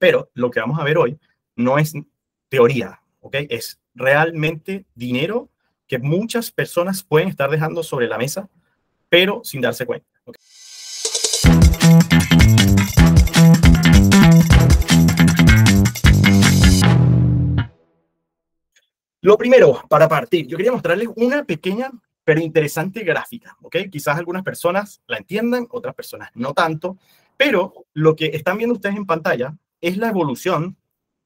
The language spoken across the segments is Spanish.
Pero lo que vamos a ver hoy no es teoría, ¿ok? Es realmente dinero que muchas personas pueden estar dejando sobre la mesa, pero sin darse cuenta, ¿ok? Lo primero, para partir, yo quería mostrarles una pequeña pero interesante gráfica, ¿ok? Quizás algunas personas la entiendan, otras personas no tanto, pero lo que están viendo ustedes en pantalla es la evolución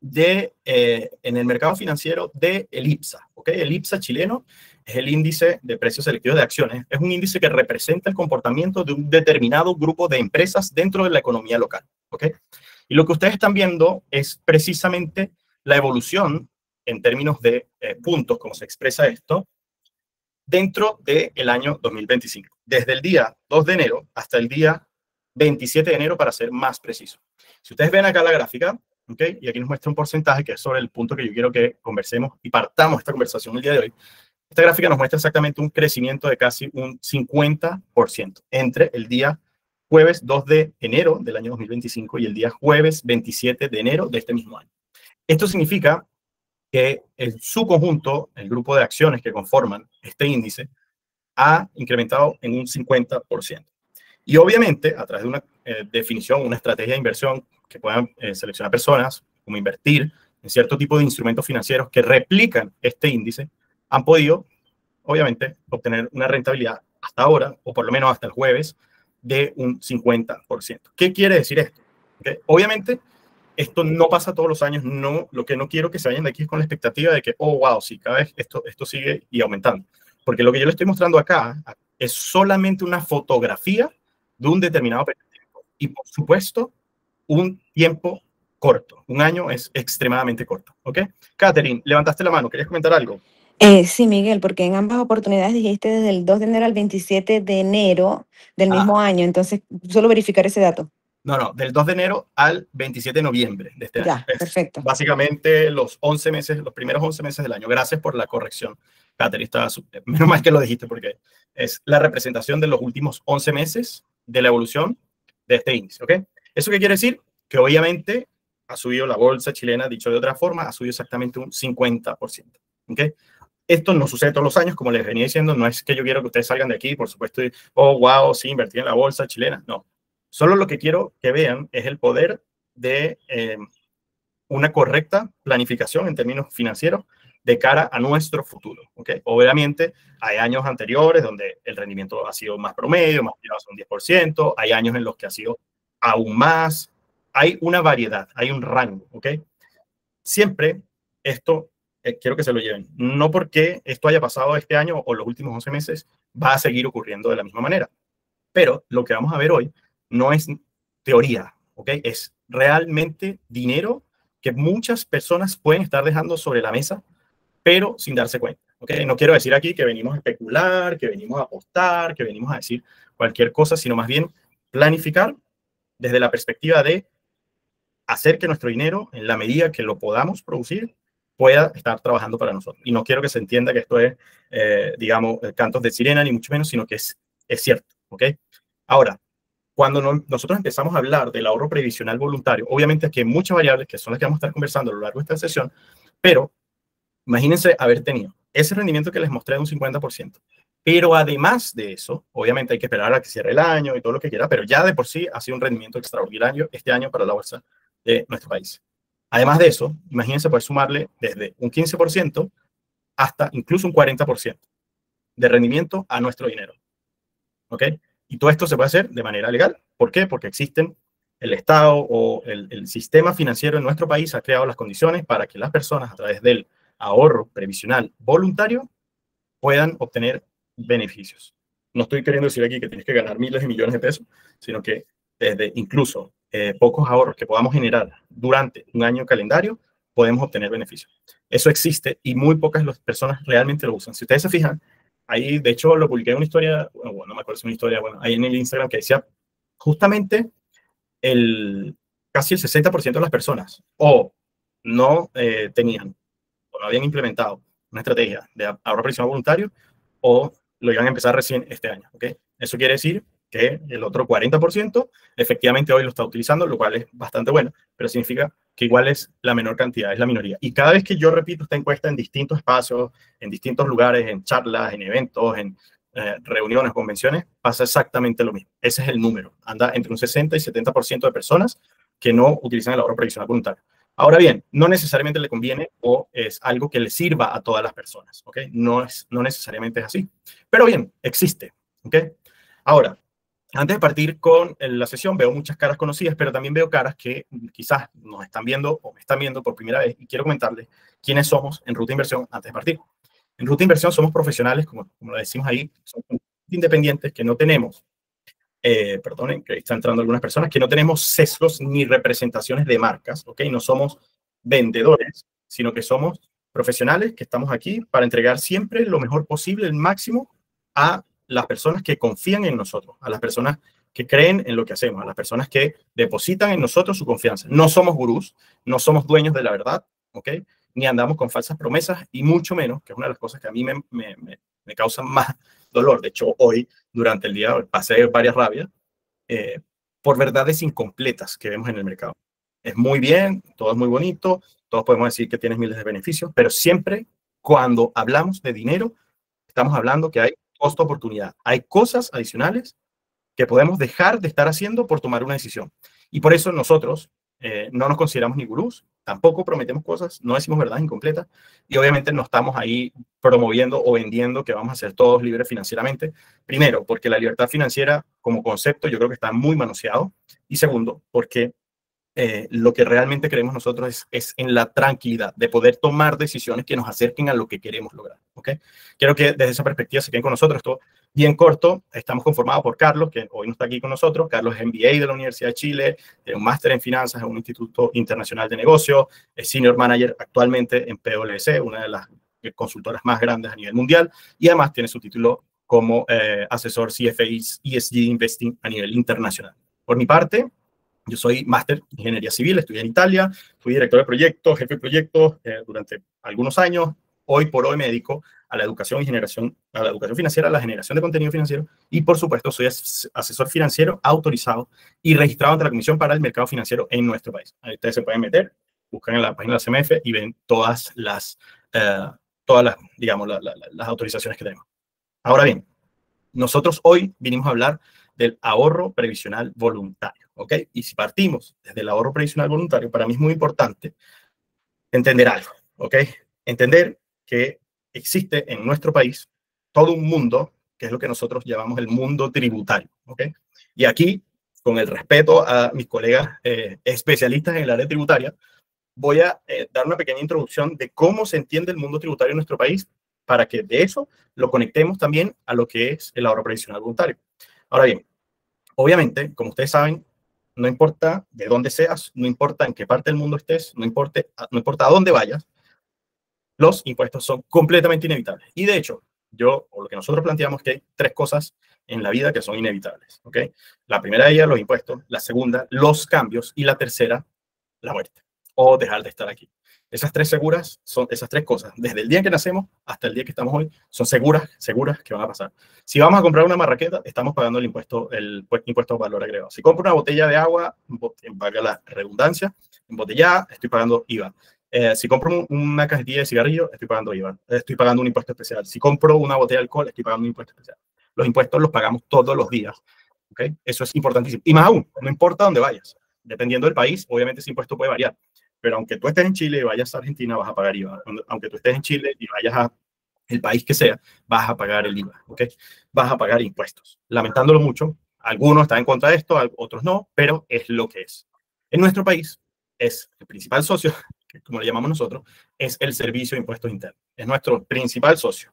en el mercado financiero del IPSA, ¿ok? El IPSA chileno es el índice de precios selectivos de acciones. Es un índice que representa el comportamiento de un determinado grupo de empresas dentro de la economía local, ¿ok? Y lo que ustedes están viendo es precisamente la evolución en términos de puntos, como se expresa esto, dentro del año 2025, desde el día 2 de enero hasta el día 27 de enero, para ser más preciso. Si ustedes ven acá la gráfica, ¿okay? Y aquí nos muestra un porcentaje que es sobre el punto que yo quiero que conversemos y partamos esta conversación el día de hoy. Esta gráfica nos muestra exactamente un crecimiento de casi un 50% entre el día jueves 2 de enero del año 2025 y el día jueves 27 de enero de este mismo año. Esto significa que en su conjunto, el grupo de acciones que conforman este índice ha incrementado en un 50%. Y obviamente, a través de una definición, una estrategia de inversión que puedan seleccionar personas, como invertir en cierto tipo de instrumentos financieros que replican este índice, han podido, obviamente, obtener una rentabilidad hasta ahora, o por lo menos hasta el jueves, de un 50%. ¿Qué quiere decir esto? ¿Okay? Obviamente, esto no pasa todos los años. No, lo que no quiero que se vayan de aquí es con la expectativa de que, oh, wow, sí, cada vez esto sigue y aumentando. Porque lo que yo les estoy mostrando acá es solamente una fotografía de un determinado periodo de tiempo. Y, por supuesto, un tiempo corto. Un año es extremadamente corto, ¿ok? Catherine, levantaste la mano. ¿Querías comentar algo? Sí, Miguel, porque en ambas oportunidades dijiste desde el 2 de enero al 27 de enero del mismo año, entonces solo verificar ese dato. No, del 2 de enero al 27 de noviembre de este año. Ya, perfecto. Básicamente los 11 meses, los primeros 11 meses del año. Gracias por la corrección, Catherine. Menos mal que lo dijiste, porque es la representación de los últimos 11 meses de la evolución de este índice, ¿ok? ¿Eso qué quiere decir? Que obviamente ha subido la bolsa chilena, dicho de otra forma, ha subido exactamente un 50%, ¿ok? Esto no sucede todos los años, como les venía diciendo. No es que yo quiero que ustedes salgan de aquí, por supuesto, y, oh, wow, sí, invertir en la bolsa chilena. No. Solo lo que quiero que vean es el poder de una correcta planificación en términos financieros de cara a nuestro futuro, ¿ok? Obviamente, hay años anteriores donde el rendimiento ha sido más promedio, más tirado a un 10%. Hay años en los que ha sido aún más. Hay una variedad, hay un rango, ¿ok? Siempre esto quiero que se lo lleven. No porque esto haya pasado este año o los últimos 11 meses va a seguir ocurriendo de la misma manera. Pero lo que vamos a ver hoy no es teoría, ¿ok? Es realmente dinero que muchas personas pueden estar dejando sobre la mesa, pero sin darse cuenta, ¿ok? No quiero decir aquí que venimos a especular, que venimos a apostar, que venimos a decir cualquier cosa, sino más bien planificar desde la perspectiva de hacer que nuestro dinero, en la medida que lo podamos producir, pueda estar trabajando para nosotros. Y no quiero que se entienda que esto es, digamos, cantos de sirena, ni mucho menos, sino que es cierto, ¿ok? Ahora, cuando nosotros empezamos a hablar del ahorro previsional voluntario, obviamente aquí hay muchas variables que son las que vamos a estar conversando a lo largo de esta sesión, pero imagínense haber tenido ese rendimiento que les mostré de un 50%. Pero además de eso, obviamente hay que esperar a que cierre el año y todo lo que quiera, pero ya de por sí ha sido un rendimiento extraordinario este año para la bolsa de nuestro país. Además de eso, imagínense poder sumarle desde un 15% hasta incluso un 40% de rendimiento a nuestro dinero, ¿ok? Y todo esto se puede hacer de manera legal. ¿Por qué? Porque existen, el Estado o el sistema financiero en nuestro país ha creado las condiciones para que las personas, a través del ahorro previsional voluntario, puedan obtener beneficios. No estoy queriendo decir aquí que tienes que ganar miles de millones de pesos, sino que desde incluso pocos ahorros que podamos generar durante un año calendario, podemos obtener beneficios. Eso existe y muy pocas personas realmente lo usan. Si ustedes se fijan, ahí de hecho lo publiqué en una historia, bueno, no me acuerdo si es una historia, bueno, ahí en el Instagram, que decía justamente casi el 60% de las personas o no tenían o no habían implementado una estrategia de ahorro previsional voluntario o lo iban a empezar recién este año, ¿ok? Eso quiere decir que el otro 40% efectivamente hoy lo está utilizando, lo cual es bastante bueno, pero significa que igual es la menor cantidad, es la minoría. Y cada vez que yo repito esta encuesta en distintos espacios, en distintos lugares, en charlas, en eventos, en reuniones, convenciones, pasa exactamente lo mismo. Ese es el número. Anda entre un 60 y 70% de personas que no utilizan el ahorro previsional voluntario. Ahora bien, no necesariamente le conviene o es algo que le sirva a todas las personas, ¿ok? No necesariamente es así. Pero bien, existe, ¿ok? Ahora, antes de partir con la sesión, veo muchas caras conocidas, pero también veo caras que quizás nos están viendo o me están viendo por primera vez y quiero comentarles quiénes somos en Ruta Inversión antes de partir. En Ruta Inversión somos profesionales, como lo decimos ahí, somos independientes que no tenemos, perdonen, que están entrando algunas personas, que no tenemos sesgos ni representaciones de marcas, ¿ok? No somos vendedores, sino que somos profesionales que estamos aquí para entregar siempre lo mejor posible, el máximo, a las personas que confían en nosotros, a las personas que creen en lo que hacemos, a las personas que depositan en nosotros su confianza. No somos gurús, no somos dueños de la verdad, ¿ok? Ni andamos con falsas promesas y mucho menos, que es una de las cosas que a mí me causa más dolor. De hecho, hoy, durante el día, pasé varias rabias por verdades incompletas que vemos en el mercado. Es muy bien, todo es muy bonito, todos podemos decir que tienes miles de beneficios, pero siempre cuando hablamos de dinero, estamos hablando que hay costo-oportunidad. Hay cosas adicionales que podemos dejar de estar haciendo por tomar una decisión. Y por eso nosotros no nos consideramos ni gurús, tampoco prometemos cosas, no decimos verdades incompletas y obviamente no estamos ahí promoviendo o vendiendo que vamos a ser todos libres financieramente. Primero, porque la libertad financiera como concepto yo creo que está muy manoseado. Y segundo, porque lo que realmente queremos nosotros es en la tranquilidad de poder tomar decisiones que nos acerquen a lo que queremos lograr. ¿Okay? Quiero que desde esa perspectiva se queden con nosotros. Esto bien corto. Estamos conformados por Carlos, que hoy no está aquí con nosotros. Carlos es MBA de la Universidad de Chile, un máster en finanzas en un instituto internacional de negocios, es senior manager actualmente en PwC, una de las consultoras más grandes a nivel mundial, y además tiene su título como asesor CFA ESG Investing a nivel internacional. Por mi parte, yo soy máster en ingeniería civil, estudié en Italia, fui director de proyectos, jefe de proyectos durante algunos años. Hoy por hoy me dedico a la educación y generación, a la educación financiera, a la generación de contenido financiero y por supuesto soy asesor financiero autorizado y registrado ante la Comisión para el Mercado Financiero en nuestro país. Ahí ustedes se pueden meter, buscan en la página de la CMF y ven todas las digamos, las autorizaciones que tenemos. Ahora bien, nosotros hoy vinimos a hablar del ahorro previsional voluntario, ¿ok? Y si partimos desde el ahorro previsional voluntario, para mí es muy importante entender algo, ¿ok? Entender que existe en nuestro país todo un mundo, que es lo que nosotros llamamos el mundo tributario, ¿ok? Y aquí, con el respeto a mis colegas especialistas en el área tributaria, voy a dar una pequeña introducción de cómo se entiende el mundo tributario en nuestro país para que de eso lo conectemos también a lo que es el ahorro previsional voluntario. Ahora bien, obviamente, como ustedes saben, no importa de dónde seas, no importa en qué parte del mundo estés, no importa a dónde vayas, los impuestos son completamente inevitables. Y de hecho, o lo que nosotros planteamos es que hay tres cosas en la vida que son inevitables, ¿ok? La primera de ellas, los impuestos, la segunda, los cambios, y la tercera, la muerte o dejar de estar aquí. Esas tres cosas, desde el día en que nacemos hasta el día que estamos hoy, son seguras que van a pasar. Si vamos a comprar una marraqueta, estamos pagando el impuesto de valor agregado. Si compro una botella de agua, valga la redundancia, embotellada, estoy pagando IVA. Si compro una cajetilla de cigarrillo, estoy pagando IVA. Estoy pagando un impuesto especial. Si compro una botella de alcohol, estoy pagando un impuesto especial. Los impuestos los pagamos todos los días. ¿Okay? Eso es importantísimo. Y más aún, no importa dónde vayas. Dependiendo del país, obviamente ese impuesto puede variar. Pero aunque tú estés en Chile y vayas a Argentina, vas a pagar IVA. Aunque tú estés en Chile y vayas a el país que sea, vas a pagar el IVA, ¿ok? Vas a pagar impuestos. Lamentándolo mucho, algunos están en contra de esto, otros no, pero es lo que es. En nuestro país, es el principal socio, que como le llamamos nosotros, es el Servicio de Impuestos Internos. Es nuestro principal socio,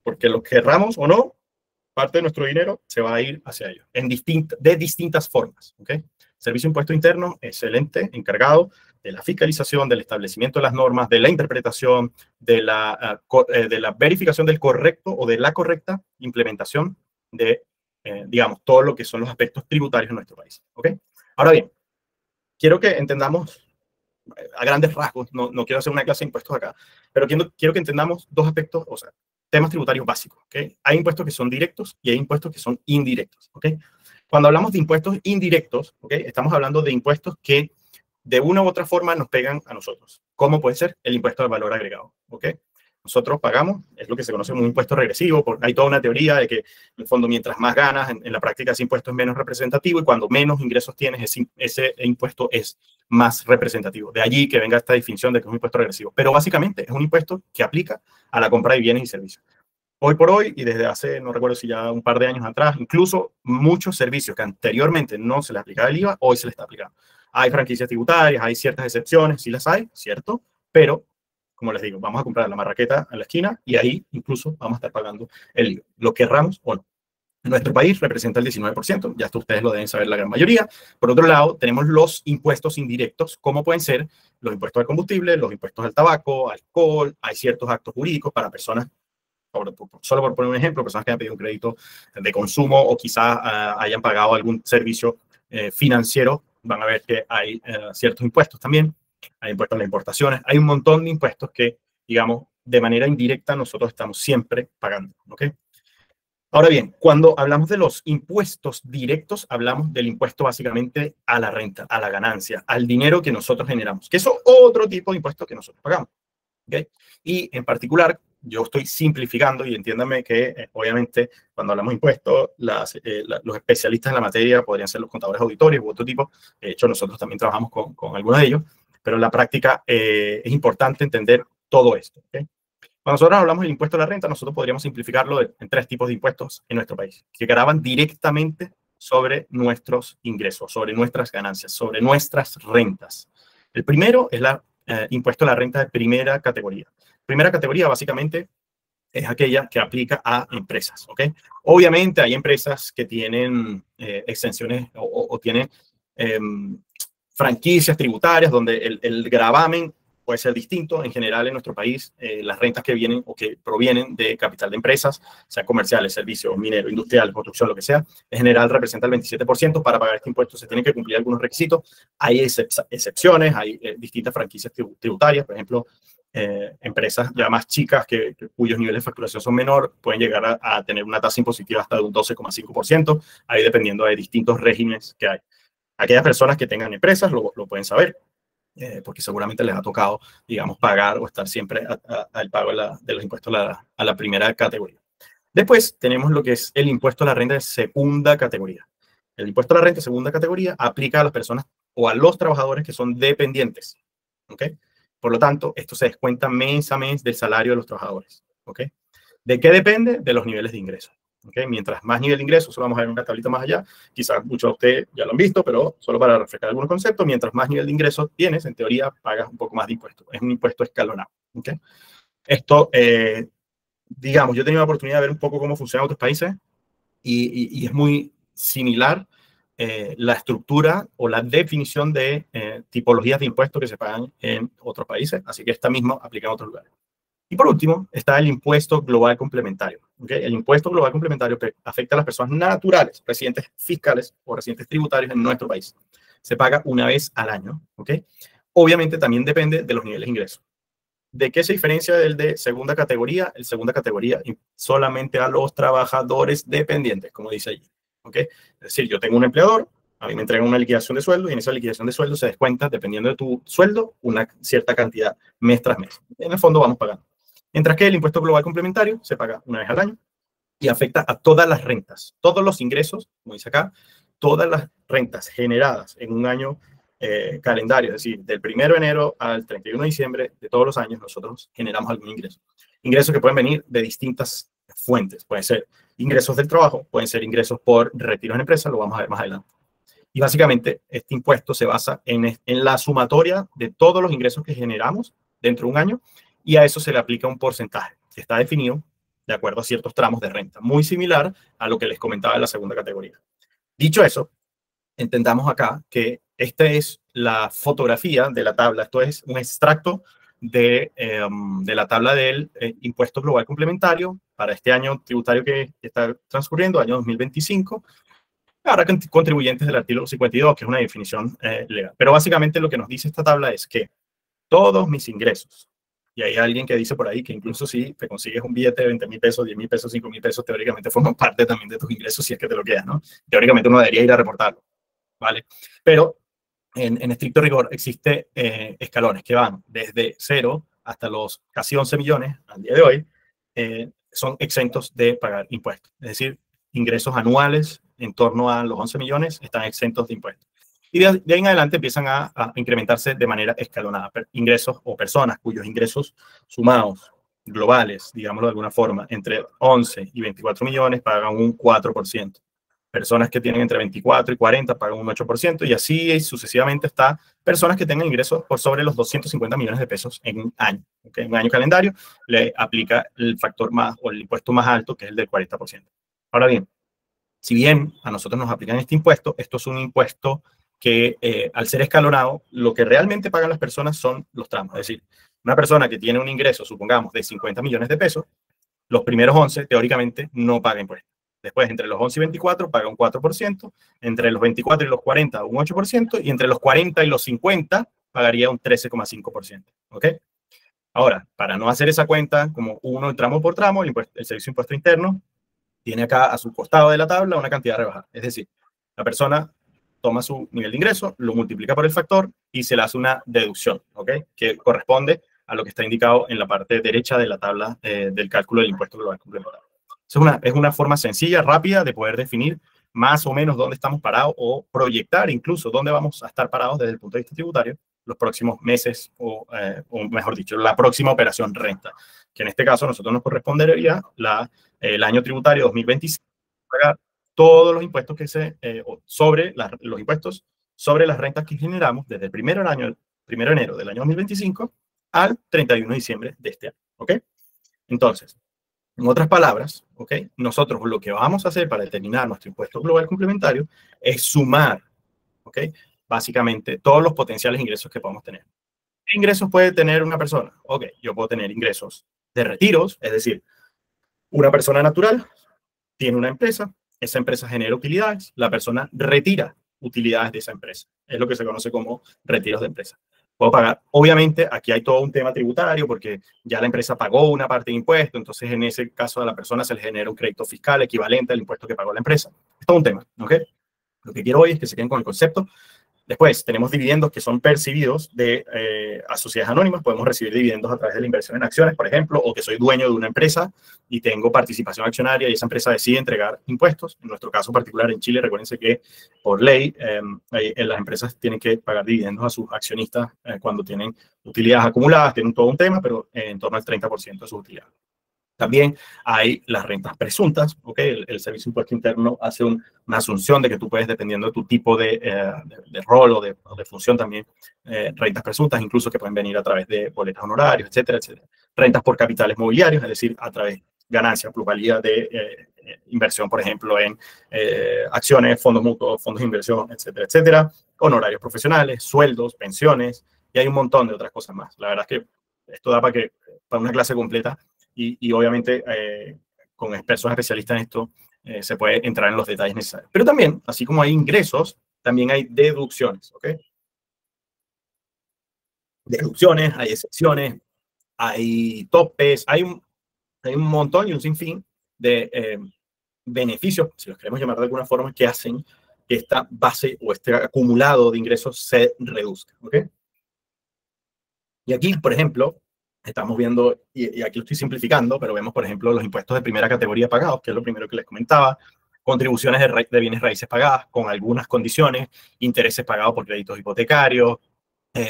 porque lo querramos o no, parte de nuestro dinero se va a ir hacia ellos, de distintas formas, ¿ok? Servicio de Impuesto Interno es el ente encargado de la fiscalización, del establecimiento de las normas, de la interpretación, de la verificación del correcto o de la correcta implementación de, digamos, todo lo que son los aspectos tributarios en nuestro país, ¿ok? Ahora bien, quiero que entendamos a grandes rasgos, no quiero hacer una clase de impuestos acá, pero quiero que entendamos dos aspectos, o sea, temas tributarios básicos, ¿ok? Hay impuestos que son directos y hay impuestos que son indirectos, ¿ok? Cuando hablamos de impuestos indirectos, ¿ok? Estamos hablando de impuestos que de una u otra forma nos pegan a nosotros. ¿Cómo puede ser? El impuesto al valor agregado, ¿ok? Nosotros pagamos, es lo que se conoce como un impuesto regresivo, porque hay toda una teoría de que, en el fondo, mientras más ganas, en la práctica ese impuesto es menos representativo y cuando menos ingresos tienes, ese impuesto es más representativo. De allí que venga esta definición de que es un impuesto regresivo. Pero básicamente es un impuesto que aplica a la compra de bienes y servicios. Hoy por hoy, y desde hace, no recuerdo si ya un par de años atrás, incluso muchos servicios que anteriormente no se les aplicaba el IVA, hoy se les está aplicando. Hay franquicias tributarias, hay ciertas excepciones, sí las hay, cierto, pero como les digo, vamos a comprar la marraqueta en la esquina y ahí incluso vamos a estar pagando el IVA, lo querramos o no. En nuestro país representa el 19%, ya esto ustedes lo deben saber la gran mayoría. Por otro lado, tenemos los impuestos indirectos, como pueden ser los impuestos al combustible, los impuestos al tabaco, alcohol, hay ciertos actos jurídicos para personas, solo por poner un ejemplo, personas que han pedido un crédito de consumo o quizás hayan pagado algún servicio financiero, van a ver que hay ciertos impuestos también. Hay impuestos a las importaciones, hay un montón de impuestos que, digamos, de manera indirecta nosotros estamos siempre pagando, ¿ok? Ahora bien, cuando hablamos de los impuestos directos, hablamos del impuesto básicamente a la renta, a la ganancia, al dinero que nosotros generamos, que es otro tipo de impuesto que nosotros pagamos, ¿ok? Y en particular, yo estoy simplificando y entiéndame que obviamente cuando hablamos de impuestos, los especialistas en la materia podrían ser los contadores auditores u otro tipo. De hecho, nosotros también trabajamos con algunos de ellos, pero en la práctica es importante entender todo esto, ¿okay? Cuando nosotros hablamos del impuesto a la renta, nosotros podríamos simplificarlo en tres tipos de impuestos en nuestro país, que gravan directamente sobre nuestros ingresos, sobre nuestras ganancias, sobre nuestras rentas. El primero es el impuesto a la renta de primera categoría. Primera categoría básicamente es aquella que aplica a empresas, ¿ok? Obviamente hay empresas que tienen exenciones o tienen franquicias tributarias donde el gravamen puede ser distinto. En general, en nuestro país, las rentas que vienen o que provienen de capital de empresas, sean comerciales, servicios, minero, industrial, construcción, lo que sea, en general representa el 27%. Para pagar este impuesto se tienen que cumplir algunos requisitos. Hay excepciones, hay distintas franquicias tributarias, por ejemplo, empresas ya más chicas cuyos niveles de facturación son menor pueden llegar a tener una tasa impositiva hasta de un 12,5%, ahí dependiendo de distintos regímenes que hay. Aquellas personas que tengan empresas lo pueden saber, porque seguramente les ha tocado, digamos, pagar o estar siempre al pago de los impuestos a la primera categoría. Después tenemos lo que es el impuesto a la renta de segunda categoría. El impuesto a la renta de segunda categoría aplica a las personas o a los trabajadores que son dependientes, ¿ok? Por lo tanto, esto se descuenta mes a mes del salario de los trabajadores, ¿ok? ¿De qué depende? De los niveles de ingreso. ¿Okay? Mientras más nivel de ingreso, solo vamos a ver una tablita más allá, quizás muchos de ustedes ya lo han visto, pero solo para refrescar algunos conceptos, mientras más nivel de ingreso tienes, en teoría pagas un poco más de impuestos. Es un impuesto escalonado. ¿Okay? Esto, digamos, yo he tenido la oportunidad de ver un poco cómo funciona en otros países y es muy similar la estructura o la definición de tipologías de impuestos que se pagan en otros países, así que esta misma aplica en otros lugares. Y por último, está el impuesto global complementario. ¿Okay? El impuesto global complementario afecta a las personas naturales, residentes fiscales o residentes tributarios en nuestro país. Se paga una vez al año. ¿Okay? Obviamente también depende de los niveles de ingreso. ¿De qué se diferencia del de segunda categoría? El segunda categoría solamente a los trabajadores dependientes, como dice allí. ¿Okay? Es decir, yo tengo un empleador, a mí me entregan una liquidación de sueldo y en esa liquidación de sueldo se descuenta, dependiendo de tu sueldo, una cierta cantidad mes tras mes. En el fondo vamos pagando. Mientras que el impuesto global complementario se paga una vez al año y afecta a todas las rentas, todos los ingresos, como dice acá, todas las rentas generadas en un año calendario, es decir, del 1 de enero al 31 de diciembre de todos los años, nosotros generamos algún ingreso. Ingresos que pueden venir de distintas fuentes. Pueden ser ingresos del trabajo, pueden ser ingresos por retiros en empresa, lo vamos a ver más adelante. Y básicamente este impuesto se basa en la sumatoria de todos los ingresos que generamos dentro de un año y a eso se le aplica un porcentaje que está definido de acuerdo a ciertos tramos de renta, muy similar a lo que les comentaba en la segunda categoría. Dicho eso, entendamos acá que esta es la fotografía de la tabla, esto es un extracto de la tabla del impuesto global complementario para este año tributario que está transcurriendo, año 2025, para contribuyentes del artículo 52, que es una definición legal. Pero básicamente lo que nos dice esta tabla es que todos mis ingresos, y hay alguien que dice por ahí que incluso si te consigues un billete de 20,000 pesos, 10,000 pesos, 5,000 pesos, teóricamente forman parte también de tus ingresos si es que te lo quedas, ¿no? Teóricamente uno debería ir a reportarlo, ¿vale? Pero en estricto rigor, existe escalones que van desde 0 hasta los casi 11 millones al día de hoy, son exentos de pagar impuestos. Es decir, ingresos anuales en torno a los 11 millones están exentos de impuestos. Y de ahí en adelante empiezan a incrementarse de manera escalonada. Ingresos o personas cuyos ingresos sumados globales, digámoslo de alguna forma, entre 11 y 24 millones pagan un 4%. Personas que tienen entre 24 y 40 pagan un 8%, y así sucesivamente está personas que tengan ingresos por sobre los 250 millones de pesos en un año. ¿Okay? En un año calendario le aplica el factor más o el impuesto más alto, que es el del 40%. Ahora bien, si bien a nosotros nos aplican este impuesto, esto es un impuesto que al ser escalonado, lo que realmente pagan las personas son los tramos. Es decir, una persona que tiene un ingreso, supongamos, de 50 millones de pesos, los primeros 11 teóricamente no paga impuestos. Después, entre los 11 y 24 paga un 4%, entre los 24 y los 40 un 8%, y entre los 40 y los 50 pagaría un 13,5%. ¿Ok? Ahora, para no hacer esa cuenta como uno tramo por tramo, el Servicio de Impuesto Interno tiene acá a su costado de la tabla una cantidad rebajada. Es decir, la persona toma su nivel de ingreso, lo multiplica por el factor y se le hace una deducción, ¿ok? Que corresponde a lo que está indicado en la parte derecha de la tabla del cálculo del impuesto global complementario. Es una forma sencilla, rápida de poder definir más o menos dónde estamos parados o proyectar incluso dónde vamos a estar parados desde el punto de vista tributario los próximos meses o mejor dicho, la próxima operación renta, que en este caso a nosotros nos correspondería el año tributario 2025, pagar todos los impuestos los impuestos sobre las rentas que generamos desde el primero de enero del año 2025 al 31 de diciembre de este año. ¿Ok? Entonces, en otras palabras, ¿ok? Nosotros lo que vamos a hacer para determinar nuestro impuesto global complementario es sumar, ¿ok? Básicamente todos los potenciales ingresos que podamos tener. ¿Qué ingresos puede tener una persona? Ok, yo puedo tener ingresos de retiros, es decir, una persona natural tiene una empresa, esa empresa genera utilidades, la persona retira utilidades de esa empresa. Es lo que se conoce como retiros de empresa. Puedo pagar. Obviamente, aquí hay todo un tema tributario porque ya la empresa pagó una parte de impuesto, entonces en ese caso a la persona se le genera un crédito fiscal equivalente al impuesto que pagó la empresa. Es todo un tema, ¿ok? Lo que quiero hoy es que se queden con el concepto. Después, tenemos dividendos que son percibidos a sociedades anónimas. Podemos recibir dividendos a través de la inversión en acciones, por ejemplo, o que soy dueño de una empresa y tengo participación accionaria y esa empresa decide entregar impuestos. En nuestro caso particular en Chile, recuérdense que por ley las empresas tienen que pagar dividendos a sus accionistas cuando tienen utilidades acumuladas. Tienen todo un tema, pero en torno al 30% de sus utilidades. También hay las rentas presuntas, ¿ok? El Servicio de Impuesto Interno hace una asunción de que tú puedes, dependiendo de tu tipo de rol o de función también, rentas presuntas, incluso que pueden venir a través de boletas honorarios, etcétera, etcétera. Rentas por capitales mobiliarios, es decir, a través de ganancias, plusvalía de inversión, por ejemplo, en acciones, fondos mutuos, fondos de inversión, etcétera, etcétera. Honorarios profesionales, sueldos, pensiones, y hay un montón de otras cosas más. La verdad es que esto da para una clase completa. Y obviamente con personas especialistas en esto se puede entrar en los detalles necesarios. Pero también, así como hay ingresos, también hay deducciones, ¿ok? Deducciones, hay excepciones, hay topes, hay un montón y un sinfín de beneficios, si los queremos llamar de alguna forma, que hacen que esta base o este acumulado de ingresos se reduzca, ¿ok? Y aquí, por ejemplo, estamos viendo, y aquí lo estoy simplificando, pero vemos, por ejemplo, los impuestos de primera categoría pagados, que es lo primero que les comentaba, contribuciones de bienes raíces pagadas con algunas condiciones, intereses pagados por créditos hipotecarios,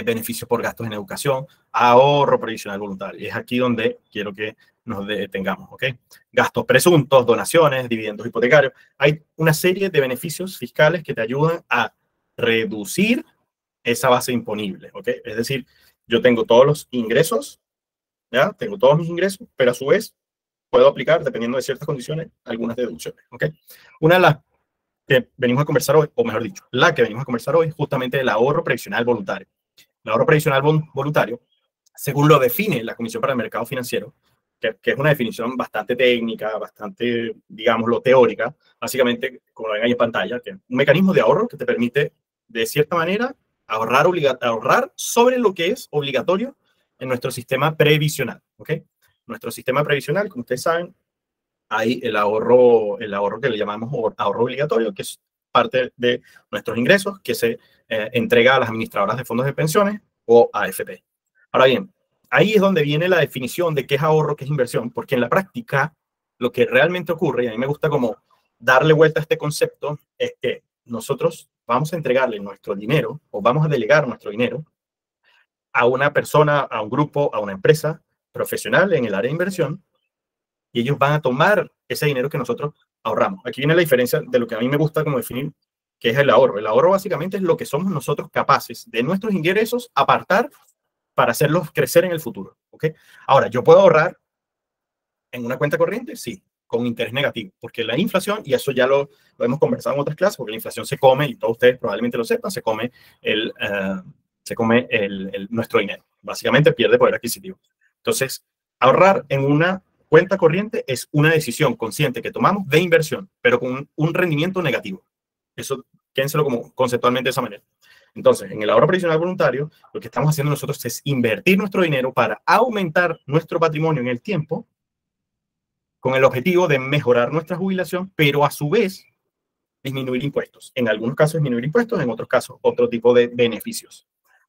beneficios por gastos en educación, ahorro previsional voluntario. Y es aquí donde quiero que nos detengamos, ¿ok? Gastos presuntos, donaciones, dividendos hipotecarios. Hay una serie de beneficios fiscales que te ayudan a reducir esa base imponible, ¿ok? Es decir, yo tengo todos los ingresos, ¿ya? Tengo todos mis ingresos, pero a su vez puedo aplicar, dependiendo de ciertas condiciones, algunas deducciones, ¿ok? Una de las que venimos a conversar hoy, o mejor dicho, la que venimos a conversar hoy, es justamente el ahorro previsional voluntario. El ahorro previsional voluntario, según lo define la Comisión para el Mercado Financiero, que es una definición bastante técnica, bastante, digámoslo, teórica, básicamente, como lo ven ahí en pantalla, que es un mecanismo de ahorro que te permite, de cierta manera, ahorrar sobre lo que es obligatorio en nuestro sistema previsional, ¿ok? Nuestro sistema previsional, como ustedes saben, hay el ahorro que le llamamos ahorro obligatorio, que es parte de nuestros ingresos que se entrega a las administradoras de fondos de pensiones o AFP. Ahora bien, ahí es donde viene la definición de qué es ahorro, qué es inversión, porque en la práctica lo que realmente ocurre, y a mí me gusta como darle vuelta a este concepto, es que nosotros vamos a entregarle nuestro dinero o vamos a delegar nuestro dinero a una persona, a un grupo, a una empresa profesional en el área de inversión, y ellos van a tomar ese dinero que nosotros ahorramos. Aquí viene la diferencia de lo que a mí me gusta como definir qué es el ahorro. El ahorro básicamente es lo que somos nosotros capaces de nuestros ingresos apartar para hacerlos crecer en el futuro. ¿Ok? Ahora, ¿yo puedo ahorrar en una cuenta corriente? Sí, con interés negativo, porque la inflación, y eso ya lo hemos conversado en otras clases, porque la inflación se come, y todos ustedes probablemente lo sepan, se come nuestro dinero. Básicamente pierde poder adquisitivo. Entonces, ahorrar en una cuenta corriente es una decisión consciente que tomamos de inversión, pero con un rendimiento negativo. Eso, quédenselo como conceptualmente de esa manera. Entonces, en el ahorro previsional voluntario, lo que estamos haciendo nosotros es invertir nuestro dinero para aumentar nuestro patrimonio en el tiempo, con el objetivo de mejorar nuestra jubilación, pero a su vez disminuir impuestos. En algunos casos disminuir impuestos, en otros casos otro tipo de beneficios.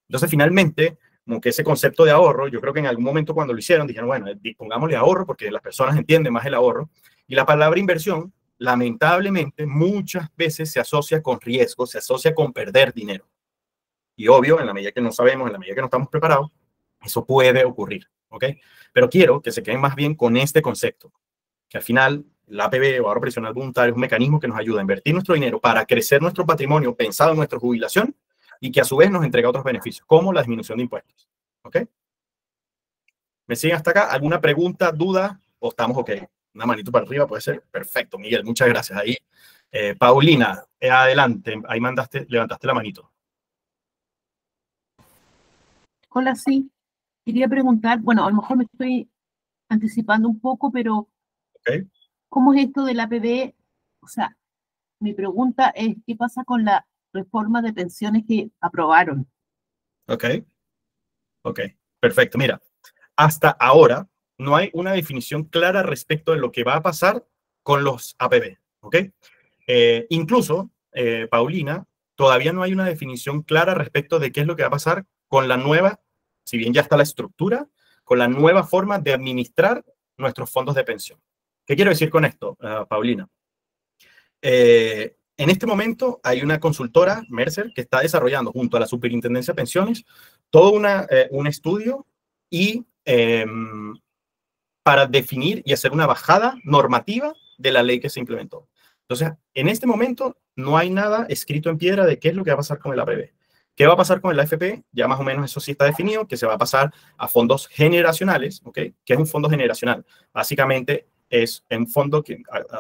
Entonces, finalmente, como que ese concepto de ahorro, yo creo que en algún momento cuando lo hicieron, dijeron, bueno, pongámosle ahorro porque las personas entienden más el ahorro. Y la palabra inversión, lamentablemente, muchas veces se asocia con riesgo, se asocia con perder dinero. Y obvio, en la medida que no sabemos, en la medida que no estamos preparados, eso puede ocurrir, ¿ok? Pero quiero que se queden más bien con este concepto, que al final la APB o ahorro previsional voluntario es un mecanismo que nos ayuda a invertir nuestro dinero para crecer nuestro patrimonio pensado en nuestra jubilación y que a su vez nos entrega otros beneficios, como la disminución de impuestos, ¿ok? ¿Me siguen hasta acá? ¿Alguna pregunta, duda o estamos ok? Una manito para arriba puede ser. Perfecto, Miguel, muchas gracias. Ahí, Paulina, adelante, ahí levantaste la manito. Hola, sí. Quería preguntar, bueno, a lo mejor me estoy anticipando un poco, pero Okay. ¿cómo es esto del APB? O sea, mi pregunta es, ¿qué pasa con la reforma de pensiones que aprobaron? Ok, ok, perfecto. Mira, hasta ahora no hay una definición clara respecto de lo que va a pasar con los APB, ¿ok? Incluso, Paulina, todavía no hay una definición clara respecto de qué es lo que va a pasar con la nueva, si bien ya está la estructura, con la nueva forma de administrar nuestros fondos de pensión. ¿Qué quiero decir con esto, Paulina? En este momento hay una consultora, Mercer, que está desarrollando junto a la Superintendencia de Pensiones todo un estudio y para definir y hacer una bajada normativa de la ley que se implementó. Entonces, en este momento no hay nada escrito en piedra de qué es lo que va a pasar con el APB. ¿Qué va a pasar con el AFP? Ya más o menos eso sí está definido, que se va a pasar a fondos generacionales, ¿ok? ¿Qué es un fondo generacional? Básicamente es un fondo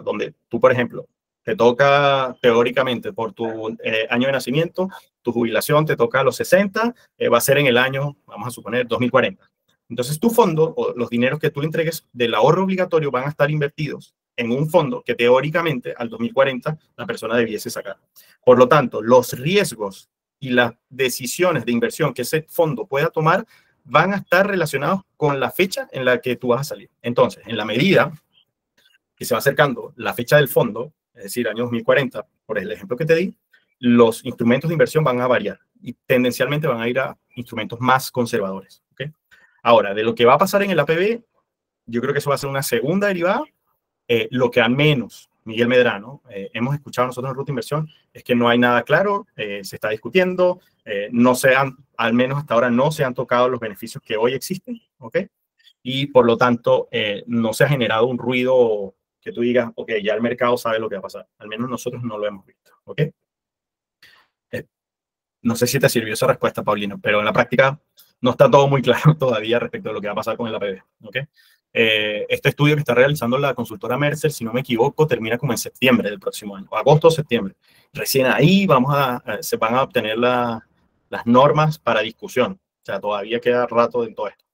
donde tú, por ejemplo, te toca teóricamente por tu año de nacimiento, tu jubilación te toca a los 60, va a ser en el año, vamos a suponer, 2040. Entonces, tu fondo o los dineros que tú le entregues del ahorro obligatorio van a estar invertidos en un fondo que teóricamente al 2040 la persona debiese sacar. Por lo tanto, los riesgos y las decisiones de inversión que ese fondo pueda tomar van a estar relacionados con la fecha en la que tú vas a salir. Entonces, en la medida que se va acercando la fecha del fondo, es decir, año 2040, por el ejemplo que te di, los instrumentos de inversión van a variar y tendencialmente van a ir a instrumentos más conservadores. ¿Okay? Ahora, de lo que va a pasar en el APB, yo creo que eso va a ser una segunda derivada. Lo que al menos Miguel Medrano hemos escuchado nosotros en Ruta Inversión es que no hay nada claro, se está discutiendo, al menos hasta ahora no se han tocado los beneficios que hoy existen, ¿ok? Y por lo tanto no se ha generado un ruido que tú digas, ok, ya el mercado sabe lo que va a pasar. Al menos nosotros no lo hemos visto, ¿ok? No sé si te sirvió esa respuesta, Paulino, pero en la práctica no está todo muy claro todavía respecto a lo que va a pasar con el APB, ¿ok? Este estudio que está realizando la consultora Mercer, si no me equivoco, termina como en septiembre del próximo año, agosto o septiembre. Recién ahí se van a obtener las normas para discusión. O sea, todavía queda rato en todo esto.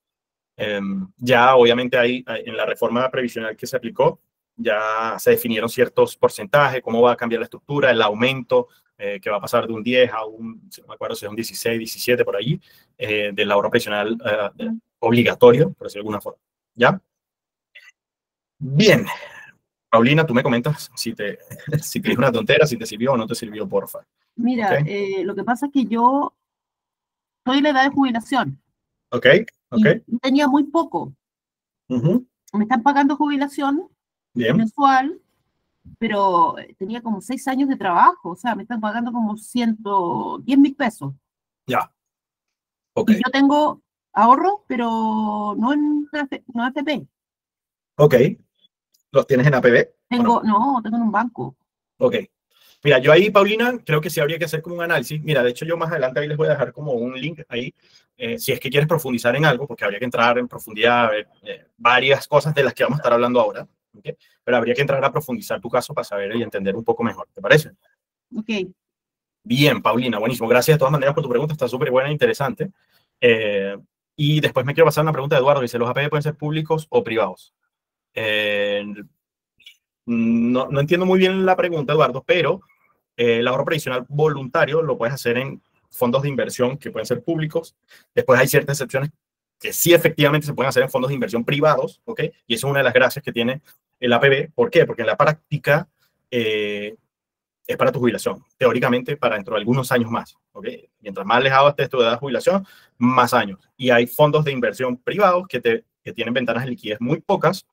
Ya obviamente ahí en la reforma previsional que se aplicó, ya se definieron ciertos porcentajes, cómo va a cambiar la estructura, el aumento que va a pasar de un 10 a un, no me acuerdo si es un 16, 17 por allí, del ahorro previsional obligatorio, por decirlo de alguna forma. ¿Ya? Bien. Paulina, tú me comentas si te dijo una tontera, si te sirvió o no te sirvió, porfa. Mira, ¿Ok? lo que pasa es que yo estoy en la edad de jubilación ¿Ok? ¿Ok? y tenía muy poco. Ujú. Me están pagando jubilación Bien. mensual, pero tenía como 6 años de trabajo, o sea, me están pagando como 110.000 pesos. Ya. Ok. Y yo tengo ahorro, pero no no AFP. Ok. ¿Los tienes en APB o no? No, tengo en un banco. Ok. Mira, yo ahí, Paulina, creo que sí habría que hacer como un análisis. Mira, de hecho, yo más adelante ahí les voy a dejar como un link ahí, si es que quieres profundizar en algo, porque habría que entrar en profundidad a ver varias cosas de las que vamos a estar hablando ahora, ¿ok? Pero habría que entrar a profundizar tu caso para saber y entender un poco mejor, ¿te parece? Ok, Bien, Paulina, buenísimo. Gracias de todas maneras por tu pregunta, está súper buena e interesante. Eh, y después me quiero pasar una pregunta de Eduardo, dice, ¿los APB pueden ser públicos o privados? Eh, no entiendo muy bien la pregunta, Eduardo, pero el ahorro previsional voluntario lo puedes hacer en fondos de inversión que pueden ser públicos. Después hay ciertas excepciones que sí efectivamente se pueden hacer en fondos de inversión privados, ¿ok? Y eso es una de las gracias que tiene el APB. ¿Por qué? Porque en la práctica es para tu jubilación, teóricamente para dentro de algunos años más, ¿ok? Mientras más alejado estés de tu edad de jubilación, más años. Y hay fondos de inversión privados que tienen ventanas de liquidez muy pocas.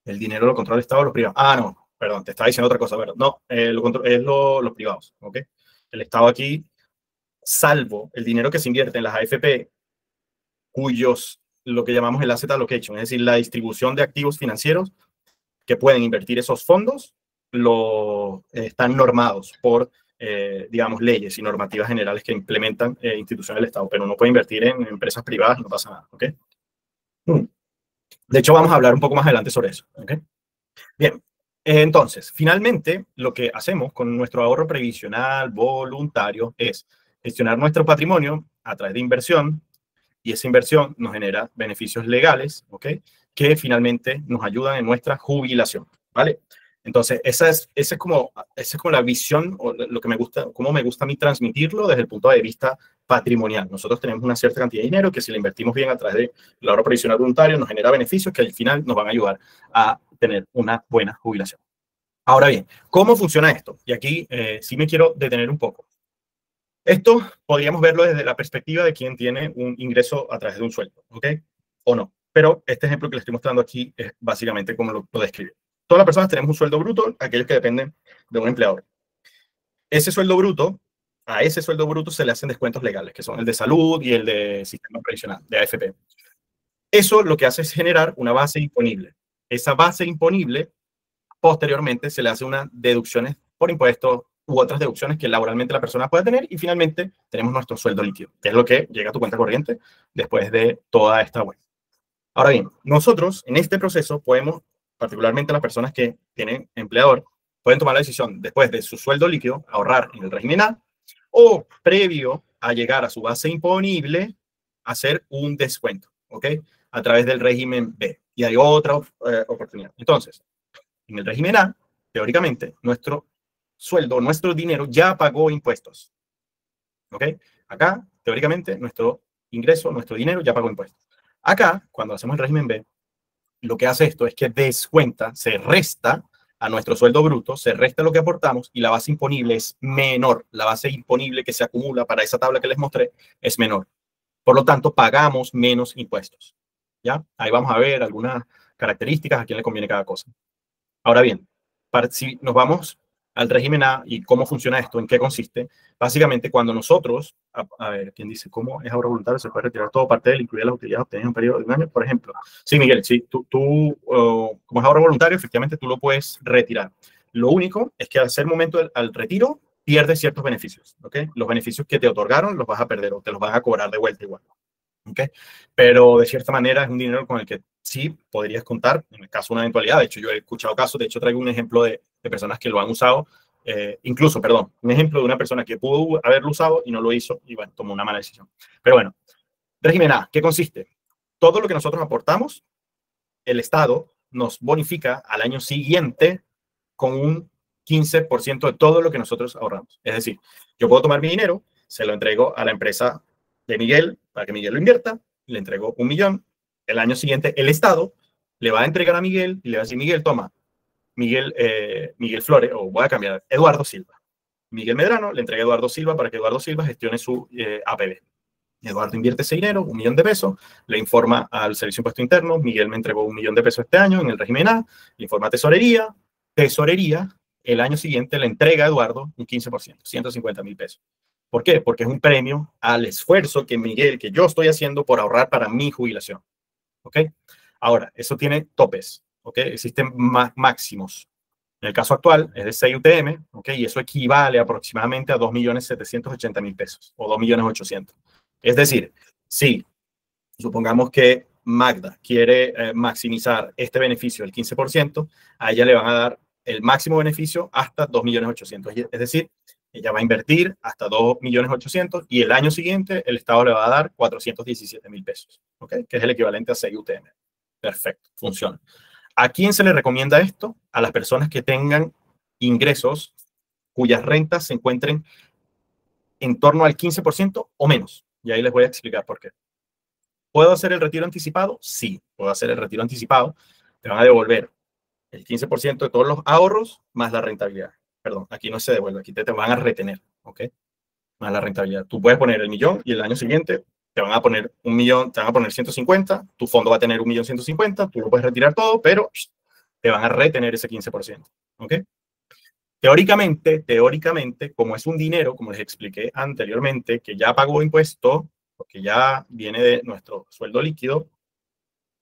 El dinero lo controla el Estado o los privados. Ah, no, perdón, te estaba diciendo otra cosa, ¿verdad? No, los privados, ¿ok? El Estado aquí, salvo el dinero que se invierte en las AFP, cuyos, lo que llamamos el asset allocation, es decir, la distribución de activos financieros que pueden invertir esos fondos, están normados por, digamos, leyes y normativas generales que implementan instituciones del Estado, pero uno puede invertir en empresas privadas y no pasa nada, ¿ok? De hecho, vamos a hablar un poco más adelante sobre eso, ¿ok? Bien, entonces, finalmente, lo que hacemos con nuestro ahorro previsional voluntario es gestionar nuestro patrimonio a través de inversión y esa inversión nos genera beneficios legales, ¿ok? Que finalmente nos ayudan en nuestra jubilación, ¿vale? Entonces, esa es como la visión o lo que me gusta, cómo me gusta a mí transmitirlo desde el punto de vista patrimonial. Nosotros tenemos una cierta cantidad de dinero que si la invertimos bien a través del ahorro previsional voluntario nos genera beneficios que al final nos van a ayudar a tener una buena jubilación. Ahora bien, ¿cómo funciona esto? Y aquí sí me quiero detener un poco. Esto podríamos verlo desde la perspectiva de quien tiene un ingreso a través de un sueldo, ¿ok? O no. Pero este ejemplo que les estoy mostrando aquí es básicamente como lo describe. Todas las personas tenemos un sueldo bruto, aquellos que dependen de un empleador. Ese sueldo bruto, a ese sueldo bruto se le hacen descuentos legales, que son el de salud y el de sistema previsional, de AFP. Eso lo que hace es generar una base imponible. Esa base imponible, posteriormente, se le hace unas deducciones por impuestos u otras deducciones que laboralmente la persona pueda tener y finalmente tenemos nuestro sueldo líquido, que es lo que llega a tu cuenta corriente después de toda esta web. Ahora bien, nosotros en este proceso podemos, particularmente las personas que tienen empleador, pueden tomar la decisión después de su sueldo líquido ahorrar en el régimen A o previo a llegar a su base imponible hacer un descuento, ¿ok? A través del régimen B. Y hay otra oportunidad. Entonces, en el régimen A, teóricamente, nuestro sueldo, nuestro dinero ya pagó impuestos. ¿Ok? Acá, teóricamente, nuestro ingreso, nuestro dinero ya pagó impuestos. Acá, cuando hacemos el régimen B, lo que hace esto es que descuenta, se resta a nuestro sueldo bruto, se resta lo que aportamos y la base imponible es menor. La base imponible que se acumula para esa tabla que les mostré es menor. Por lo tanto, pagamos menos impuestos. ¿Ya? Ahí vamos a ver algunas características a quién le conviene cada cosa. Ahora bien, si nos vamos al régimen A y cómo funciona esto, en qué consiste, básicamente cuando nosotros, a ver, ¿quién dice cómo es ahorro voluntario? Se puede retirar todo parte de él, incluida las utilidades obtenidas en un periodo de un año, por ejemplo. Sí, Miguel, sí, como es ahorro voluntario, efectivamente tú lo puedes retirar. Lo único es que al ser momento al retiro, pierdes ciertos beneficios, ¿ok? Los beneficios que te otorgaron los vas a perder o te los van a cobrar de vuelta igual. ¿Okay? Pero de cierta manera es un dinero con el que sí podrías contar en el caso de una eventualidad. De hecho, yo he escuchado casos, de hecho traigo un ejemplo de personas que lo han usado, incluso, perdón, un ejemplo de una persona que pudo haberlo usado y no lo hizo y bueno, tomó una mala decisión. Pero bueno, régimen A, ¿qué consiste? Todo lo que nosotros aportamos, el Estado nos bonifica al año siguiente con un 15% de todo lo que nosotros ahorramos. Es decir, yo puedo tomar mi dinero, se lo entrego a la empresa de Miguel para que Miguel lo invierta, le entrego 1 millón, el año siguiente el Estado le va a entregar a Miguel y le va a decir, Miguel, toma Miguel Flores, o voy a cambiar, Eduardo Silva. Miguel Medrano le entrega a Eduardo Silva para que Eduardo Silva gestione su APB. Eduardo invierte ese dinero, 1 millón de pesos, le informa al Servicio de Impuesto Interno, Miguel me entregó 1 millón de pesos este año en el régimen A, le informa a Tesorería, el año siguiente le entrega a Eduardo un 15%, 150.000 pesos. ¿Por qué? Porque es un premio al esfuerzo que yo estoy haciendo por ahorrar para mi jubilación. ¿Ok? Ahora, eso tiene topes, ¿ok? Existen máximos. En el caso actual es de 6 UTM, ¿ok? Y eso equivale aproximadamente a 2.780.000 pesos o 2.800.000. Es decir, si supongamos que Magda quiere maximizar este beneficio del 15%, a ella le van a dar el máximo beneficio hasta 2.800.000. Es decir, ella va a invertir hasta 2.800.000 y el año siguiente el Estado le va a dar 417.000 pesos, ¿ok? Que es el equivalente a 6 UTM. Perfecto, funciona. ¿A quién se le recomienda esto? A las personas que tengan ingresos cuyas rentas se encuentren en torno al 15% o menos. Y ahí les voy a explicar por qué. ¿Puedo hacer el retiro anticipado? Sí, puedo hacer el retiro anticipado. Te van a devolver el 15% de todos los ahorros más la rentabilidad. Perdón, aquí no se devuelve, aquí te van a retener, ¿ok? Más la rentabilidad. Tú puedes poner el millón y el año siguiente te van a poner 1 millón, te van a poner 150, tu fondo va a tener 1.150.000, tú lo puedes retirar todo, pero te van a retener ese 15%, ¿ok? Teóricamente, como es un dinero, como les expliqué anteriormente, que ya pagó impuesto, porque ya viene de nuestro sueldo líquido,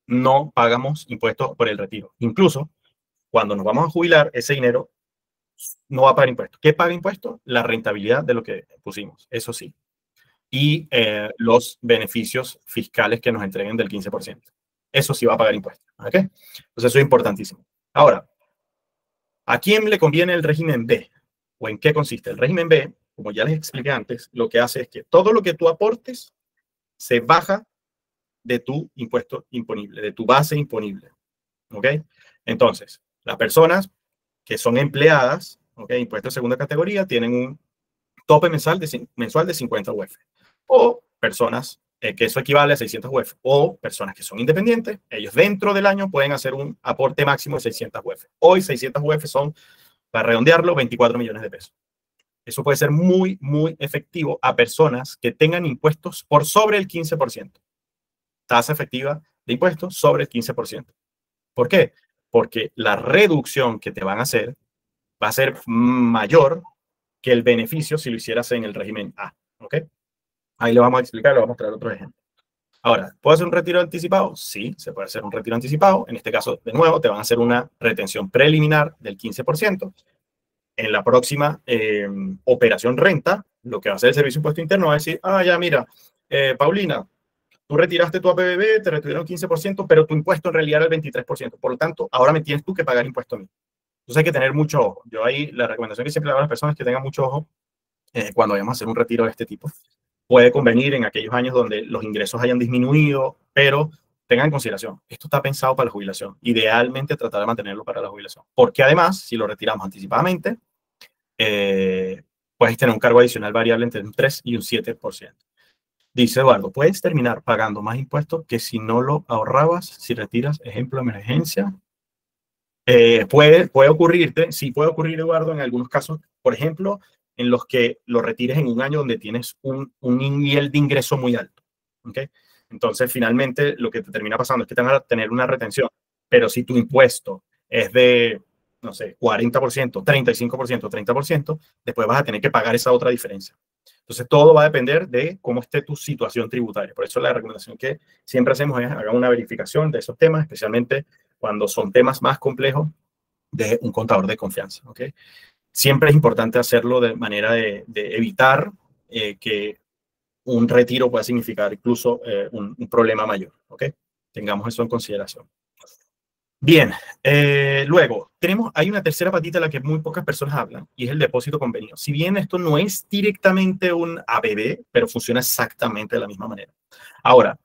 no pagamos impuestos por el retiro. Incluso, cuando nos vamos a jubilar, ese dinero no va a pagar impuestos. ¿Qué paga impuestos? La rentabilidad de lo que pusimos, eso sí. Y los beneficios fiscales que nos entreguen del 15%. Eso sí va a pagar impuestos, ¿ok? Entonces eso es importantísimo. Ahora, ¿a quién le conviene el régimen B? ¿O en qué consiste? El régimen B, como ya les expliqué antes, lo que hace es que todo lo que tú aportes se baja de tu impuesto imponible, de tu base imponible, ¿ok? Entonces, las personas que son empleadas, ¿ok? Impuesto de segunda categoría, tienen un tope mensual de 50 UF. O personas que eso equivale a 600 UF. O personas que son independientes, ellos dentro del año pueden hacer un aporte máximo de 600 UF. Hoy 600 UF son, para redondearlo, 24 millones de pesos. Eso puede ser muy, muy efectivo a personas que tengan impuestos por sobre el 15%. Tasa efectiva de impuestos sobre el 15%. ¿Por qué? Porque la reducción que te van a hacer va a ser mayor que el beneficio si lo hicieras en el régimen A. ¿Ok? Ahí lo vamos a explicar, lo vamos a mostrar otro ejemplo. Ahora, ¿puedo hacer un retiro anticipado? Sí, se puede hacer un retiro anticipado. En este caso, de nuevo, te van a hacer una retención preliminar del 15%. En la próxima operación renta, lo que va a hacer el Servicio de Impuesto Interno va a decir, ya mira, Paulina, tú retiraste tu APB, te retuvieron 15%, pero tu impuesto en realidad era el 23%. Por lo tanto, ahora me tienes tú que pagar impuesto a mí. Entonces hay que tener mucho ojo. Yo ahí la recomendación que siempre le hago a las personas es que tengan mucho ojo cuando vayamos a hacer un retiro de este tipo. Puede convenir en aquellos años donde los ingresos hayan disminuido, pero tengan en consideración, esto está pensado para la jubilación. Idealmente tratar de mantenerlo para la jubilación. Porque además, si lo retiramos anticipadamente, puedes tener un cargo adicional variable entre un 3 y un 7%. Dice Eduardo, puedes terminar pagando más impuestos que si no lo ahorrabas, si retiras, ejemplo, emergencia. Puede ocurrirte, sí puede ocurrir, Eduardo, en algunos casos, por ejemplo, en los que lo retires en un año donde tienes un nivel de ingreso muy alto. ¿Okay? Entonces, finalmente, lo que te termina pasando es que te van a tener una retención. Pero si tu impuesto es de, no sé, 40%, 35%, 30%, después vas a tener que pagar esa otra diferencia. Entonces, todo va a depender de cómo esté tu situación tributaria. Por eso la recomendación que siempre hacemos es hagan una verificación de esos temas, especialmente cuando son temas más complejos, de un contador de confianza. ¿Okay? Siempre es importante hacerlo de manera de evitar que un retiro pueda significar incluso un problema mayor. ¿Okay? Tengamos eso en consideración. Bien, luego hay una tercera patita de la que muy pocas personas hablan y es el depósito convenido. Si bien esto no es directamente un APB, pero funciona exactamente de la misma manera. Ahora,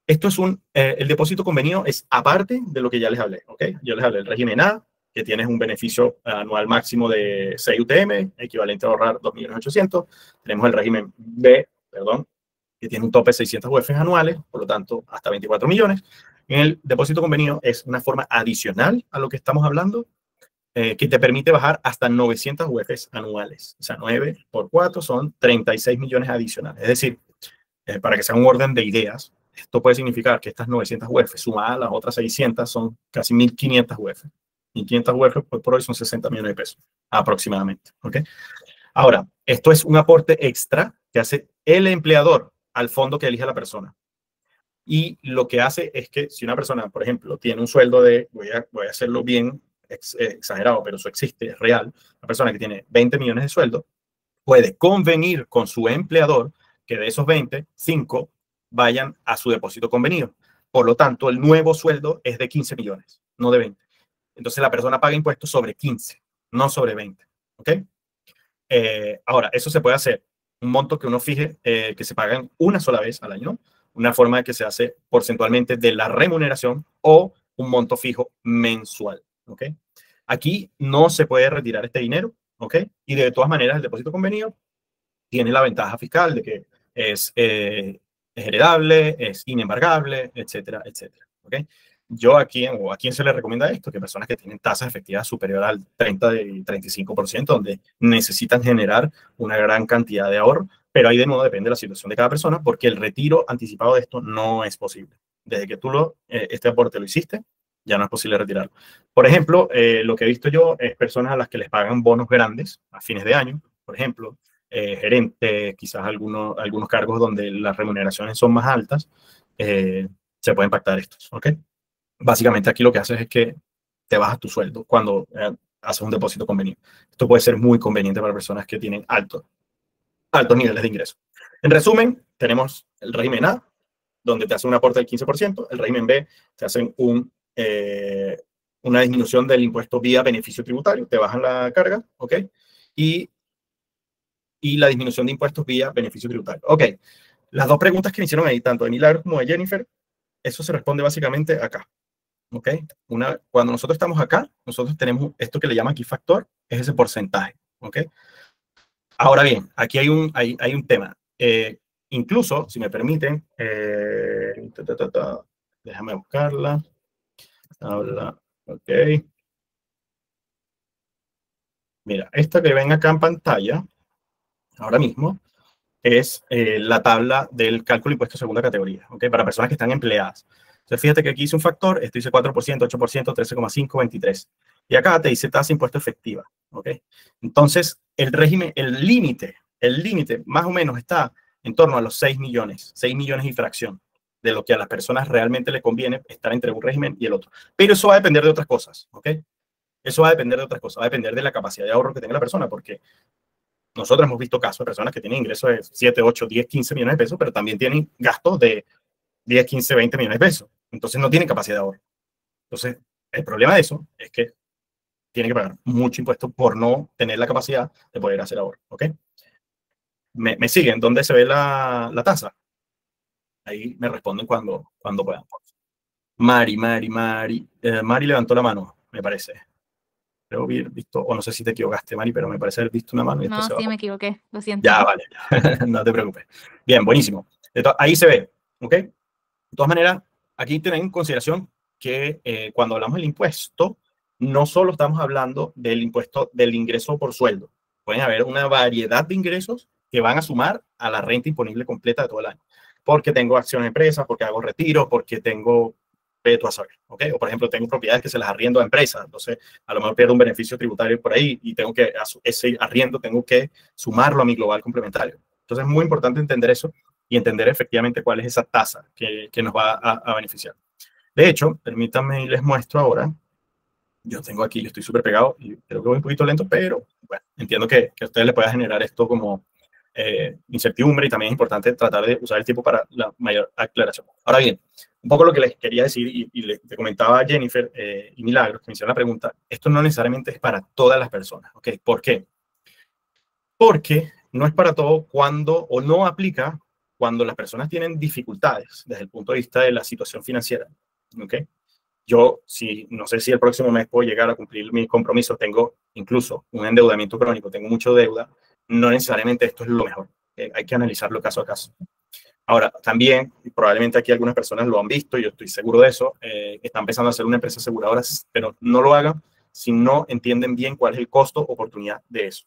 esto es el depósito convenido es aparte de lo que ya les hablé. ¿Okay? Yo les hablé del régimen A, que tienes un beneficio anual máximo de 6 UTM, equivalente a ahorrar 2.800.000. Tenemos el régimen B, que tiene un tope de 600 UF anuales, por lo tanto, hasta 24 millones. En el depósito convenido es una forma adicional a lo que estamos hablando que te permite bajar hasta 900 UFs anuales. O sea, 9 por 4 son 36 millones adicionales. Es decir, para que sea un orden de ideas, esto puede significar que estas 900 UF sumadas a las otras 600 son casi 1.500 UF. 1.500 UF por hoy son 60 millones de pesos aproximadamente. ¿Okay? Ahora, esto es un aporte extra que hace el empleador al fondo que elige la persona. Y lo que hace es que si una persona, por ejemplo, tiene un sueldo de, voy a hacerlo bien exagerado, pero eso existe, es real, una persona que tiene 20 millones de sueldo, puede convenir con su empleador que de esos 20, 5 vayan a su depósito convenido. Por lo tanto, el nuevo sueldo es de 15 millones, no de 20. Entonces, la persona paga impuestos sobre 15, no sobre 20. ¿Ok? Ahora, eso se puede hacer. Un monto que uno fije que se pagan una sola vez al año, una forma de que se hace porcentualmente de la remuneración o un monto fijo mensual. ¿Ok? Aquí no se puede retirar este dinero. ¿Ok? Y de todas maneras, el depósito convenido tiene la ventaja fiscal de que es heredable, es inembargable, etcétera, etcétera. ¿Ok? Yo a quién se le recomienda esto, que personas que tienen tasas efectivas superior al 30 y 35%, donde necesitan generar una gran cantidad de ahorro, pero ahí de nuevo depende de la situación de cada persona, porque el retiro anticipado de esto no es posible. Desde que tú este aporte lo hiciste, ya no es posible retirarlo. Por ejemplo, lo que he visto yo es personas a las que les pagan bonos grandes a fines de año, por ejemplo, gerentes, quizás algunos cargos donde las remuneraciones son más altas, se pueden pactar estos, ¿ok? Básicamente aquí lo que haces es que te bajas tu sueldo cuando haces un depósito convenido. Esto puede ser muy conveniente para personas que tienen altos niveles de ingreso. En resumen, tenemos el régimen A, donde te hace un aporte del 15%, el régimen B te hacen una disminución del impuesto vía beneficio tributario, te bajan la carga, ¿ok? Y la disminución de impuestos vía beneficio tributario. Ok, las dos preguntas que me hicieron ahí, tanto de Milagros como de Jennifer, eso se responde básicamente acá. ¿Ok? Cuando nosotros estamos acá, nosotros tenemos esto que le llaman aquí factor, es ese porcentaje. ¿Ok? Ahora bien, aquí hay un tema. Incluso, si me permiten, déjame buscarla. Ok. Mira, esta que ven acá en pantalla, ahora mismo, es la tabla del cálculo de impuestos de segunda categoría, ¿ok? Para personas que están empleadas. Entonces, fíjate que aquí hice un factor, esto dice 4%, 8%, 13,5%, 23%. Y acá te dice tasa de impuesto efectiva, ¿ok? Entonces, el límite más o menos está en torno a los 6 millones y fracción, de lo que a las personas realmente le conviene estar entre un régimen y el otro. Pero eso va a depender de otras cosas, ¿ok? Eso va a depender de otras cosas, va a depender de la capacidad de ahorro que tenga la persona, porque nosotros hemos visto casos de personas que tienen ingresos de 7, 8, 10, 15 millones de pesos, pero también tienen gastos de 10, 15, 20 millones de pesos. Entonces no tienen capacidad de ahorro. Entonces, el problema de eso es que tiene que pagar mucho impuesto por no tener la capacidad de poder hacer ahorro. ¿Ok? ¿Me siguen? ¿Dónde se ve la tasa? Ahí me responden cuando puedan. Mari levantó la mano, me parece. Creo haber visto, o no sé si te equivocaste, Mari, pero me parece haber visto una mano. Y no, sí, me equivoqué, lo siento. Ya, vale, no te preocupes. Bien, buenísimo. Ahí se ve, ¿ok? De todas maneras, aquí ten en consideración que cuando hablamos del impuesto, no solo estamos hablando del impuesto del ingreso por sueldo. Pueden haber una variedad de ingresos que van a sumar a la renta imponible completa de todo el año. Porque tengo acciones de empresas, porque hago retiros, porque tengo tú a saber, ¿ok? O por ejemplo, tengo propiedades que se las arriendo a empresas, entonces a lo mejor pierdo un beneficio tributario por ahí y tengo que, ese arriendo tengo que sumarlo a mi global complementario. Entonces es muy importante entender eso y entender efectivamente cuál es esa tasa que nos va a beneficiar. De hecho, permítanme y les muestro ahora. Yo tengo aquí, yo estoy súper pegado y creo que voy un poquito lento, pero bueno, entiendo que a ustedes les pueda generar esto como incertidumbre y también es importante tratar de usar el tiempo para la mayor aclaración. Ahora bien, un poco lo que les quería decir y te comentaba a Jennifer y Milagros, que me hicieron la pregunta, esto no necesariamente es para todas las personas, ¿ok? ¿Por qué? Porque no es para todo o no aplica cuando las personas tienen dificultades desde el punto de vista de la situación financiera, ¿ok? Yo, no sé si el próximo mes puedo llegar a cumplir mis compromisos, tengo incluso un endeudamiento crónico, tengo mucha deuda, no necesariamente esto es lo mejor. Hay que analizarlo caso a caso. Ahora, también, probablemente aquí algunas personas lo han visto, y yo estoy seguro de eso, están empezando a hacer una empresa aseguradora, pero no lo hagan si no entienden bien cuál es el costo oportunidad de eso.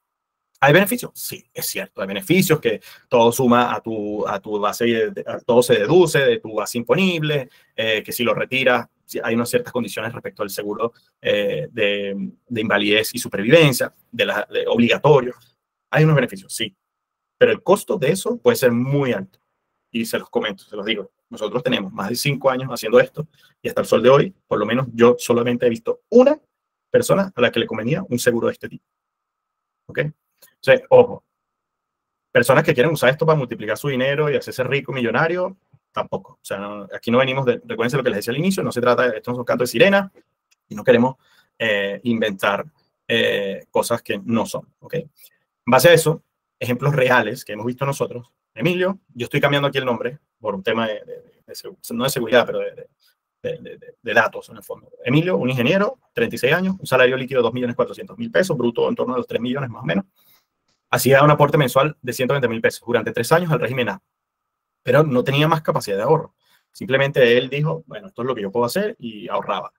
¿Hay beneficios? Sí, es cierto. Hay beneficios que todo suma a tu base, todo se deduce de tu base imponible, que si lo retiras, hay unas ciertas condiciones respecto al seguro de invalidez y supervivencia, obligatorio. Hay unos beneficios, sí. Pero el costo de eso puede ser muy alto. Y se los comento, se los digo. Nosotros tenemos más de 5 años haciendo esto y hasta el sol de hoy, por lo menos yo solamente he visto una persona a la que le convenía un seguro de este tipo. ¿Ok? Entonces, ojo, personas que quieren usar esto para multiplicar su dinero y hacerse rico, millonario, tampoco. O sea, aquí no venimos de, recuérdense lo que les decía al inicio, no se trata de, esto no es un canto de sirena y no queremos inventar cosas que no son, ¿ok? En base a eso, ejemplos reales que hemos visto nosotros, Emilio, yo estoy cambiando aquí el nombre por un tema no de seguridad, pero de datos en el fondo. Emilio, un ingeniero, 36 años, un salario líquido de 2.400.000 pesos, bruto en torno a los 3 millones más o menos. Hacía un aporte mensual de 120.000 pesos durante 3 años al régimen A, pero no tenía más capacidad de ahorro. Simplemente él dijo, bueno, esto es lo que yo puedo hacer y ahorraba.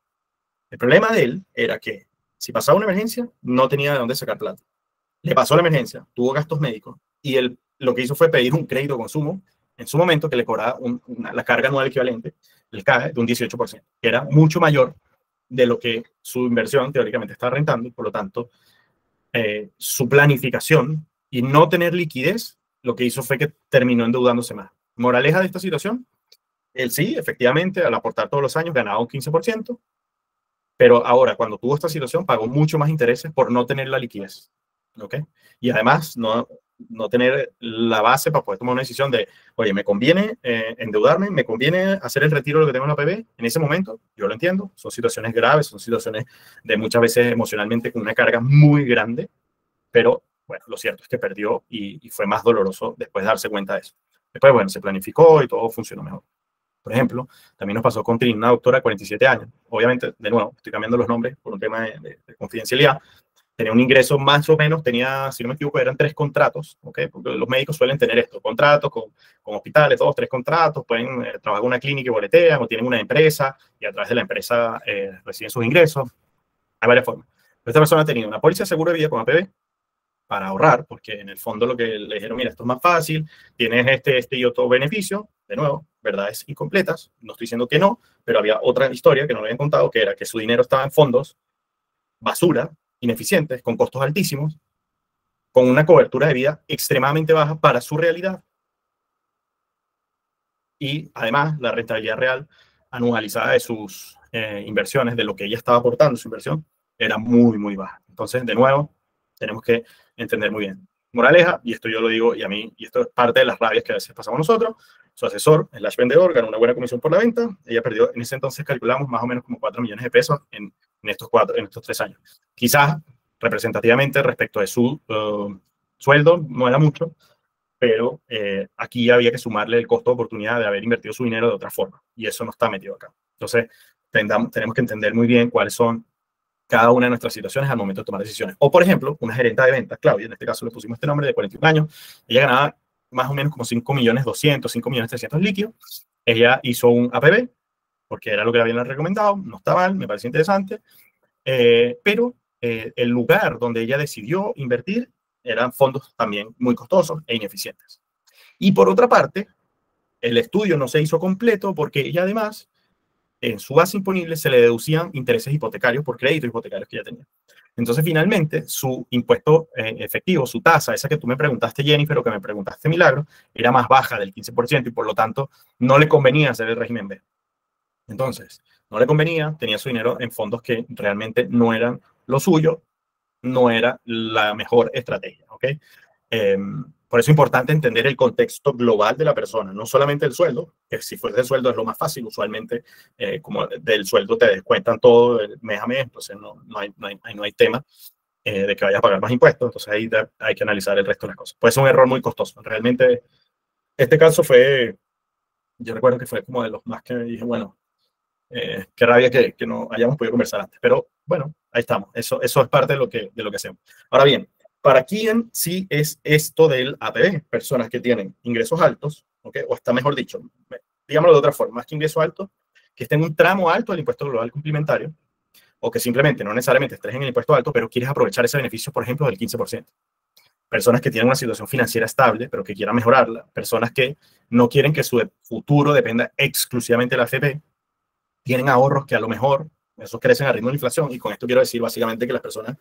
El problema de él era que si pasaba una emergencia, no tenía de dónde sacar plata. Le pasó la emergencia, tuvo gastos médicos y él lo que hizo fue pedir un crédito de consumo en su momento que le cobraba la carga anual equivalente, el CAE, de un 18%, que era mucho mayor de lo que su inversión teóricamente estaba rentando y por lo tanto su planificación y no tener liquidez, lo que hizo fue que terminó endeudándose más. Moraleja de esta situación, él sí, efectivamente, al aportar todos los años ganaba un 15%, pero ahora, cuando tuvo esta situación, pagó mucho más intereses por no tener la liquidez. ¿Ok? Y además, no tener la base para poder tomar una decisión de, oye, me conviene endeudarme, me conviene hacer el retiro de lo que tengo en la APB. En ese momento, yo lo entiendo, son situaciones graves, son situaciones de muchas veces emocionalmente con una carga muy grande, pero bueno, lo cierto es que perdió y fue más doloroso después de darse cuenta de eso. Después, bueno, se planificó y todo funcionó mejor. Por ejemplo, también nos pasó con Trin, una doctora de 47 años. Obviamente, de nuevo, estoy cambiando los nombres por un tema de confidencialidad. Tenía un ingreso más o menos, tenía, si no me equivoco, eran 3 contratos, ¿ok? Porque los médicos suelen tener esto, contratos con hospitales, 2, 3 contratos, pueden trabajar en una clínica y boletean, o tienen una empresa, y a través de la empresa reciben sus ingresos. Hay varias formas. Esta persona tenía una póliza de seguro de vida con APB para ahorrar, porque en el fondo lo que le dijeron, mira, esto es más fácil, tienes este y otro beneficio, de nuevo, verdades incompletas, no estoy diciendo que no, pero había otra historia que no le habían contado, que era que su dinero estaba en fondos basura, ineficientes, con costos altísimos, con una cobertura de vida extremadamente baja para su realidad. Y además, la rentabilidad real anualizada de sus inversiones, de lo que ella estaba aportando en su inversión, era muy, muy baja. Entonces, de nuevo, tenemos que entender muy bien. Moraleja, y esto yo lo digo, y esto es parte de las rabias que a veces pasamos nosotros, su asesor, el vendedor, ganó una buena comisión por la venta, ella perdió, en ese entonces calculamos más o menos como 4 millones de pesos en estos 3 años. Quizás representativamente respecto de su sueldo no era mucho, pero aquí había que sumarle el costo de oportunidad de haber invertido su dinero de otra forma, y eso no está metido acá. Entonces, tenemos que entender muy bien cuáles son cada una de nuestras situaciones al momento de tomar decisiones. O, por ejemplo, una gerente de ventas, Claudia, en este caso le pusimos este nombre, de 41 años, ella ganaba más o menos como 5.200.000, 5.300.000 líquidos. Ella hizo un APB, porque era lo que le habían recomendado, no está mal, me parece interesante, pero el lugar donde ella decidió invertir eran fondos también muy costosos e ineficientes. Y por otra parte, el estudio no se hizo completo porque ella además, en su base imponible se le deducían intereses hipotecarios por créditos hipotecarios que ella tenía. Entonces, finalmente, su impuesto efectivo, su tasa, esa que tú me preguntaste, Jennifer, o que me preguntaste, Milagro, era más baja del 15% y por lo tanto no le convenía hacer el régimen B. Entonces, no le convenía, tenía su dinero en fondos que realmente no eran lo suyo, no era la mejor estrategia, ¿ok? Por eso es importante entender el contexto global de la persona, no solamente el sueldo, que si fuese el sueldo es lo más fácil, usualmente como del sueldo te descuentan todo el mes a mes, entonces no hay tema de que vayas a pagar más impuestos, entonces ahí hay que analizar el resto de las cosas. Puede ser un error muy costoso, realmente este caso fue, yo recuerdo que fue como de los más que dije, bueno, qué rabia que no hayamos podido conversar antes, pero bueno, ahí estamos, eso es parte de lo que hacemos. Ahora bien, ¿para quién sí es esto del APB? Personas que tienen ingresos altos, ¿okay? O está mejor dicho, digámoslo de otra forma, más que ingreso alto, que estén en un tramo alto del impuesto global complementario, o que simplemente no necesariamente estés en el impuesto alto, pero quieres aprovechar ese beneficio, por ejemplo, del 15%. Personas que tienen una situación financiera estable, pero que quieran mejorarla. Personas que no quieren que su futuro dependa exclusivamente de la AFP. Tienen ahorros que a lo mejor esos crecen al ritmo de la inflación. Y con esto quiero decir básicamente que las personas,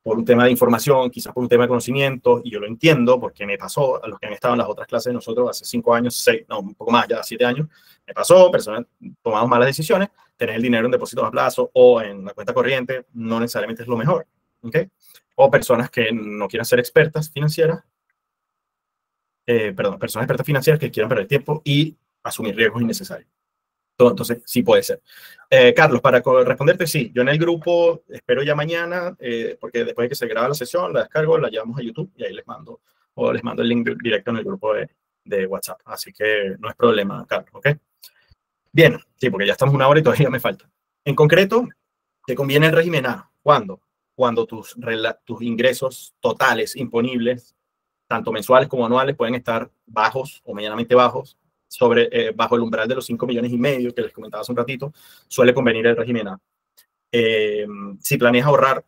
por un tema de información, quizás por un tema de conocimiento, y yo lo entiendo porque me pasó a los que han estado en las otras clases de nosotros hace 5 años, 6, no, un poco más, ya 7 años, me pasó, personas tomamos malas decisiones, tener el dinero en depósitos a plazo o en la cuenta corriente no necesariamente es lo mejor, ¿ok? O personas que no quieran ser expertas financieras, personas expertas financieras que quieran perder tiempo y asumir riesgos innecesarios. Entonces, sí puede ser. Carlos, para responderte, sí, yo en el grupo espero ya mañana, porque después de que se graba la sesión, la descargo, la llevamos a YouTube y ahí les mando el link directo en el grupo de WhatsApp. Así que no es problema, Carlos, ¿ok? Bien, sí, porque ya estamos 1 hora y todavía me falta. En concreto, te conviene el régimen A. ¿Cuándo? Cuando tus ingresos totales imponibles, tanto mensuales como anuales, pueden estar bajos o medianamente bajos, bajo el umbral de los 5,5 millones que les comentaba hace un ratito, suele convenir el régimen A. Si planeas ahorrar,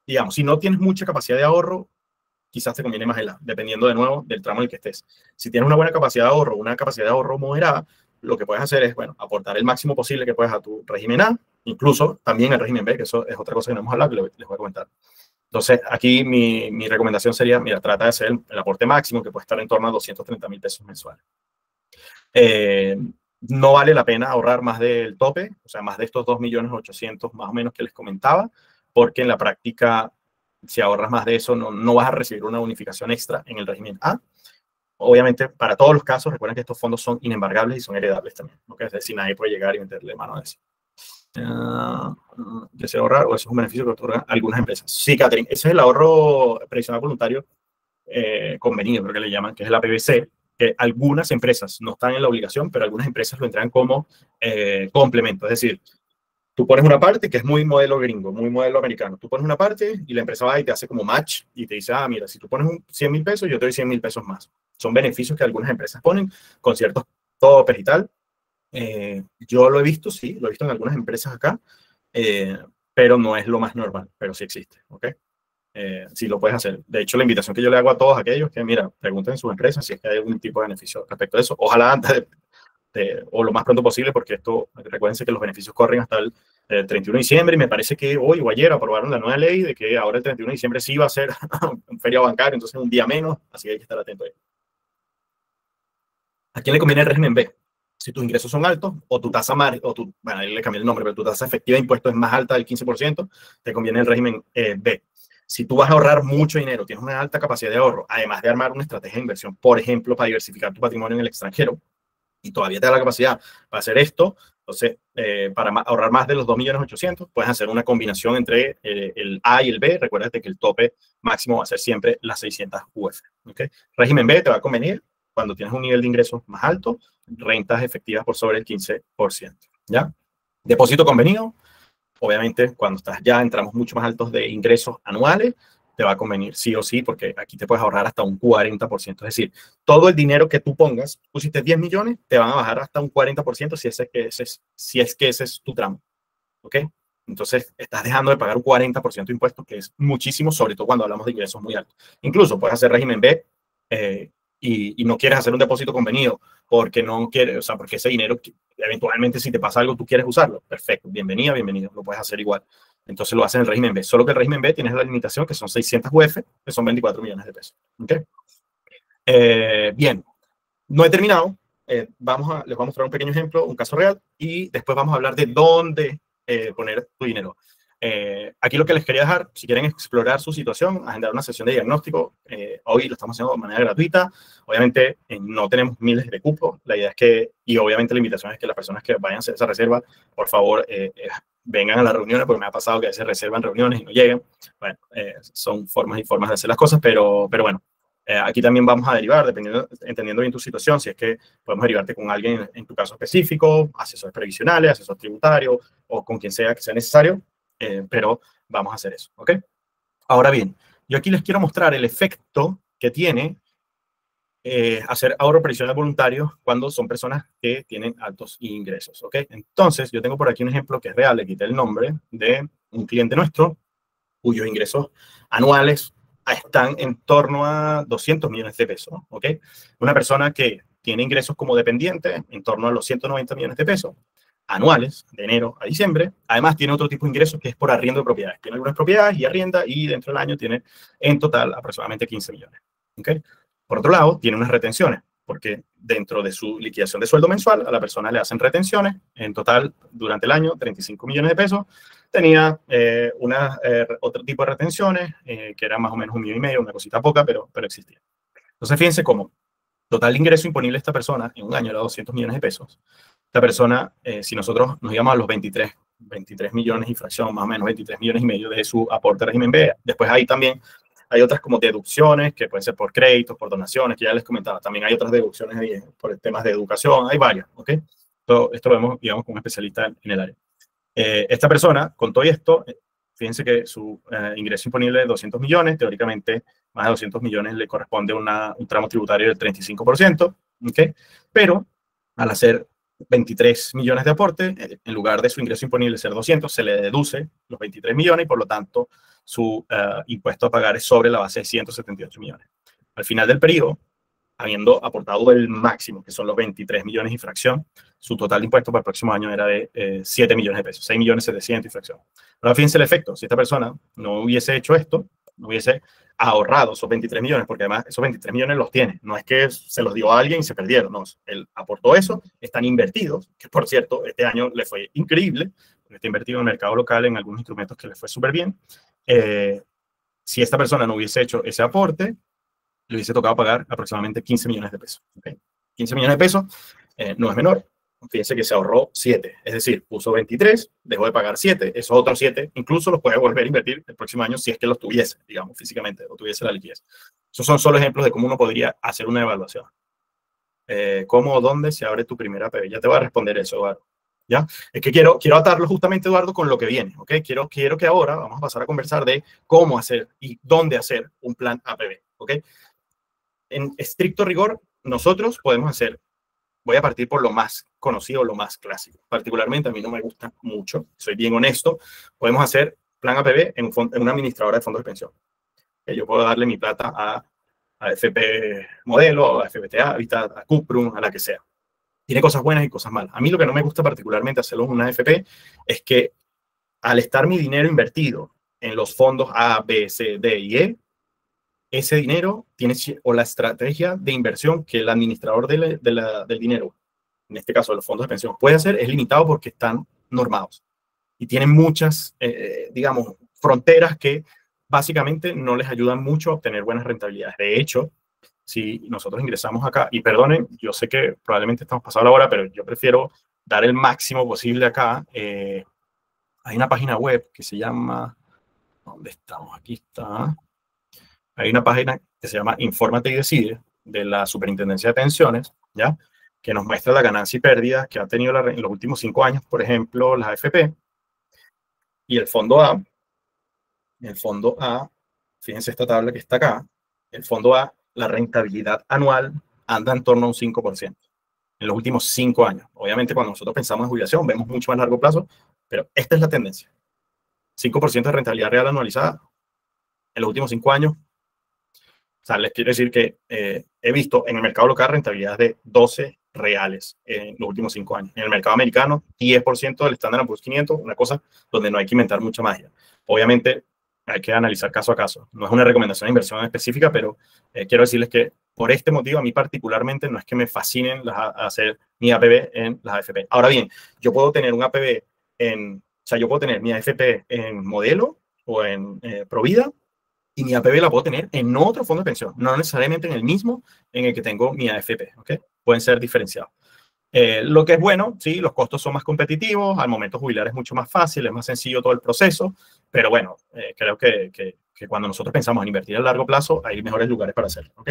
digamos, si no tienes mucha capacidad de ahorro, quizás te conviene más el A, dependiendo de nuevo del tramo en el que estés. Si tienes una buena capacidad de ahorro, una capacidad de ahorro moderada, lo que puedes hacer es, bueno, aportar el máximo posible que puedas a tu régimen A, incluso también al régimen B, que eso es otra cosa que no hemos hablado, que les voy a comentar. Entonces, aquí mi recomendación sería, mira, trata de hacer el aporte máximo, que puede estar en torno a 230,000 pesos mensuales. No vale la pena ahorrar más del tope, o sea, más de estos 2.800.000 más o menos que les comentaba, porque en la práctica, si ahorras más de eso, no vas a recibir una bonificación extra en el régimen A. Obviamente, para todos los casos, recuerden que estos fondos son inembargables y son heredables también, ¿okay? Es decir, nadie puede llegar y meterle mano a eso. ¿Desea ahorrar o eso es un beneficio que otorgan algunas empresas? Sí, Catherine, ese es el ahorro previsional voluntario convenido, creo que le llaman, que es la PVC, que algunas empresas no están en la obligación, pero algunas empresas lo entregan como complemento. Es decir, tú pones una parte que es muy modelo gringo, muy modelo americano. Tú pones una parte y la empresa va y te hace como match y te dice, mira, si tú pones 100,000 pesos, yo te doy 100,000 pesos más. Son beneficios que algunas empresas ponen con ciertos topes y tal. Yo lo he visto, sí, lo he visto en algunas empresas acá, pero no es lo más normal, pero sí existe, ¿ok? Sí lo puedes hacer. De hecho, la invitación que yo le hago a todos aquellos que, mira, pregunten en sus empresas si es que hay algún tipo de beneficio respecto a eso. Ojalá antes o lo más pronto posible, porque esto, recuérdense que los beneficios corren hasta el 31 de diciembre y me parece que hoy o ayer aprobaron la nueva ley de que ahora el 31 de diciembre sí va a ser un feriado bancario, entonces un día menos, así que hay que estar atento ahí. ¿A quién le conviene el régimen B? Si tus ingresos son altos o tu tasa bueno, ahí le cambié el nombre, pero tu tasa efectiva de impuestos es más alta del 15%, te conviene el régimen B. Si tú vas a ahorrar mucho dinero, tienes una alta capacidad de ahorro, además de armar una estrategia de inversión, por ejemplo, para diversificar tu patrimonio en el extranjero, y todavía te da la capacidad para hacer esto, entonces, para ahorrar más de los 2.800.000, puedes hacer una combinación entre el A y el B. Recuérdate que el tope máximo va a ser siempre las 600 UF. ¿Okay? Régimen B te va a convenir cuando tienes un nivel de ingresos más alto, rentas efectivas por sobre el 15%. ¿Ya? Depósito convenido. Obviamente, cuando entramos mucho más altos de ingresos anuales, te va a convenir sí o sí, porque aquí te puedes ahorrar hasta un 40%. Es decir, todo el dinero que tú pongas, pusiste 10 millones, te van a bajar hasta un 40% si es que ese es tu tramo. ¿Ok? Entonces, estás dejando de pagar un 40% de impuestos, que es muchísimo, sobre todo cuando hablamos de ingresos muy altos. Incluso puedes hacer régimen B y no quieres hacer un depósito convenido porque no quieres, o sea, porque ese dinero, eventualmente, si te pasa algo, tú quieres usarlo. Perfecto, bienvenido, lo puedes hacer igual. Entonces lo hacen en el régimen B. Solo que el régimen B tienes la limitación que son 600 UF, que son 24 millones de pesos. ¿Okay? Bien, no he terminado. Les voy a mostrar un pequeño ejemplo, un caso real, y después vamos a hablar de dónde poner tu dinero. Aquí lo que les quería dejar, si quieren explorar su situación, agendar una sesión de diagnóstico, hoy lo estamos haciendo de manera gratuita. Obviamente no tenemos miles de cupos. La idea es que, y obviamente la invitación es que las personas que vayan a hacer esa reserva, por favor, vengan a las reuniones, porque me ha pasado que a veces reservan reuniones y no llegan. Bueno, son formas y formas de hacer las cosas, pero bueno, aquí también vamos a derivar, entendiendo bien tu situación, si es que podemos derivarte con alguien en tu caso específico, asesores previsionales, asesor tributario o con quien sea que sea necesario, pero vamos a hacer eso, ¿ok? Ahora bien, yo aquí les quiero mostrar el efecto que tiene hacer ahorro previsional voluntario cuando son personas que tienen altos ingresos, ¿ok? Entonces, yo tengo por aquí un ejemplo que es real, le quité el nombre de un cliente nuestro cuyos ingresos anuales están en torno a 200 millones de pesos, ¿ok? Una persona que tiene ingresos como dependiente en torno a los 190 millones de pesos anuales, de enero a diciembre. Además, tiene otro tipo de ingresos que es por arriendo de propiedades. Tiene algunas propiedades y arrienda, y dentro del año tiene en total aproximadamente 15 millones, ¿ok? Por otro lado, tiene unas retenciones, porque dentro de su liquidación de sueldo mensual, a la persona le hacen retenciones. En total, durante el año, 35 millones de pesos. Tenía otro tipo de retenciones, que era más o menos 1,5 millones, una cosita poca, pero existía. Entonces, fíjense cómo total ingreso imponible de esta persona en un año era 200 millones de pesos. Esta persona, si nosotros nos íbamos a los 23 millones y fracción, más o menos 23 millones y medio de su aporte régimen B. Después ahí también hay otras como deducciones, que pueden ser por créditos, por donaciones, que ya les comentaba. También hay otras deducciones ahí por temas de educación, hay varias, ¿ok? Esto lo vemos, digamos, con un especialista en el área. Esta persona, con todo esto, fíjense que su ingreso imponible es 200 millones, teóricamente más de 200 millones le corresponde un tramo tributario del 35%, ¿ok? Pero al hacer 23 millones de aporte, en lugar de su ingreso imponible ser 200, se le deduce los 23 millones y por lo tanto su impuesto a pagar es sobre la base de 178 millones. Al final del periodo, habiendo aportado el máximo, que son los 23 millones y fracción, su total de impuestos para el próximo año era de 7 millones de pesos, 6 millones 700 y fracción. Ahora fíjense el efecto, si esta persona no hubiese hecho esto, no hubiese ahorrado esos 23 millones, porque además esos 23 millones los tiene, no es que se los dio a alguien y se perdieron, no, él aportó eso, están invertidos, que por cierto, este año le fue increíble, porque está invertido en el mercado local en algunos instrumentos que le fue súper bien. Si esta persona no hubiese hecho ese aporte, le hubiese tocado pagar aproximadamente 15 millones de pesos. ¿Okay? 15 millones de pesos no es menor. Fíjense que se ahorró 7, es decir, puso 23, dejó de pagar 7, esos otros 7 incluso los puede volver a invertir el próximo año si es que los tuviese, digamos, físicamente, o tuviese la liquidez. Esos son solo ejemplos de cómo uno podría hacer una evaluación. ¿Cómo o dónde se abre tu primera APB? Ya te voy a responder eso, Eduardo. ¿Ya? Es que quiero atarlo justamente, Eduardo, con lo que viene, ¿ok? Quiero que ahora vamos a pasar a conversar de cómo hacer y dónde hacer un plan APB, ¿ok? En estricto rigor, nosotros podemos hacer, voy a partir por lo más conocido, lo más clásico. Particularmente a mí no me gusta mucho, soy bien honesto. Podemos hacer plan APB en una administradora de fondos de pensión. Yo puedo darle mi plata a FP Modelo, a FBTA, Habitat, a Cuprum, a la que sea. Tiene cosas buenas y cosas malas. A mí lo que no me gusta particularmente hacerlo en una AFP es que al estar mi dinero invertido en los fondos A, B, C, D y E, ese dinero tiene, o la estrategia de inversión que el administrador del dinero, en este caso de los fondos de pensión, puede hacer, es limitado porque están normados y tienen muchas, digamos, fronteras que básicamente no les ayudan mucho a obtener buenas rentabilidades. De hecho, si nosotros ingresamos acá, y perdonen, yo sé que probablemente estamos pasando la hora, pero yo prefiero dar el máximo posible acá. Hay una página web que se llama, ¿dónde estamos? Aquí está. Hay una página que se llama Infórmate y Decide, de la Superintendencia de Pensiones, ¿ya? Que nos muestra la ganancia y pérdida que ha tenido en los últimos 5 años, por ejemplo, las AFP. Y el fondo A, fíjense esta tabla que está acá, el fondo A, la rentabilidad anual anda en torno a un 5% en los últimos 5 años. Obviamente, cuando nosotros pensamos en jubilación, vemos mucho más largo plazo, pero esta es la tendencia. 5% de rentabilidad real anualizada en los últimos 5 años. O sea, les quiero decir que he visto en el mercado local rentabilidades de 12 reales en los últimos 5 años. En el mercado americano, 10% del Standard & Poor's 500, una cosa donde no hay que inventar mucha magia. Obviamente, hay que analizar caso a caso. No es una recomendación de inversión específica, pero quiero decirles que por este motivo, a mí particularmente, no es que me fascinen hacer mi APB en las AFP. Ahora bien, yo puedo tener un APB yo puedo tener mi AFP en Modelo o en Provida, y mi APB la puedo tener en otro fondo de pensión, no necesariamente en el mismo en el que tengo mi AFP, ¿ok? Pueden ser diferenciados. Lo que es bueno, sí, los costos son más competitivos, al momento jubilar es mucho más fácil, es más sencillo todo el proceso, pero bueno, creo que cuando nosotros pensamos en invertir a largo plazo, hay mejores lugares para hacerlo, ¿ok?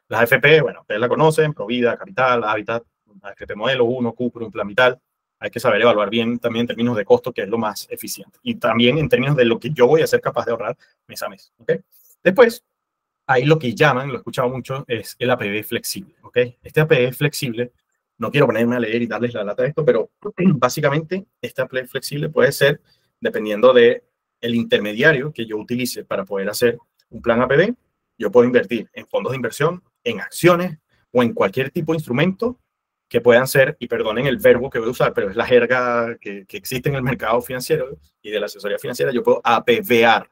Las AFP, bueno, ustedes la conocen, Provida, Capital, Habitat, AFP Modelo 1, Cuprum, Plan Vital. Hay que saber evaluar bien también en términos de costo, que es lo más eficiente. Y también en términos de lo que yo voy a ser capaz de ahorrar mes a mes. ¿Okay? Después, ahí lo que llaman, lo he escuchado mucho, es el APB flexible, ¿ok? Este APB flexible, no quiero ponerme a leer y darles la lata de esto, pero básicamente este APB flexible puede ser, dependiendo de el intermediario que yo utilice para poder hacer un plan APB, yo puedo invertir en fondos de inversión, en acciones o en cualquier tipo de instrumento que puedan ser, y perdonen el verbo que voy a usar, pero es la jerga que existe en el mercado financiero y de la asesoría financiera, yo puedo APVar,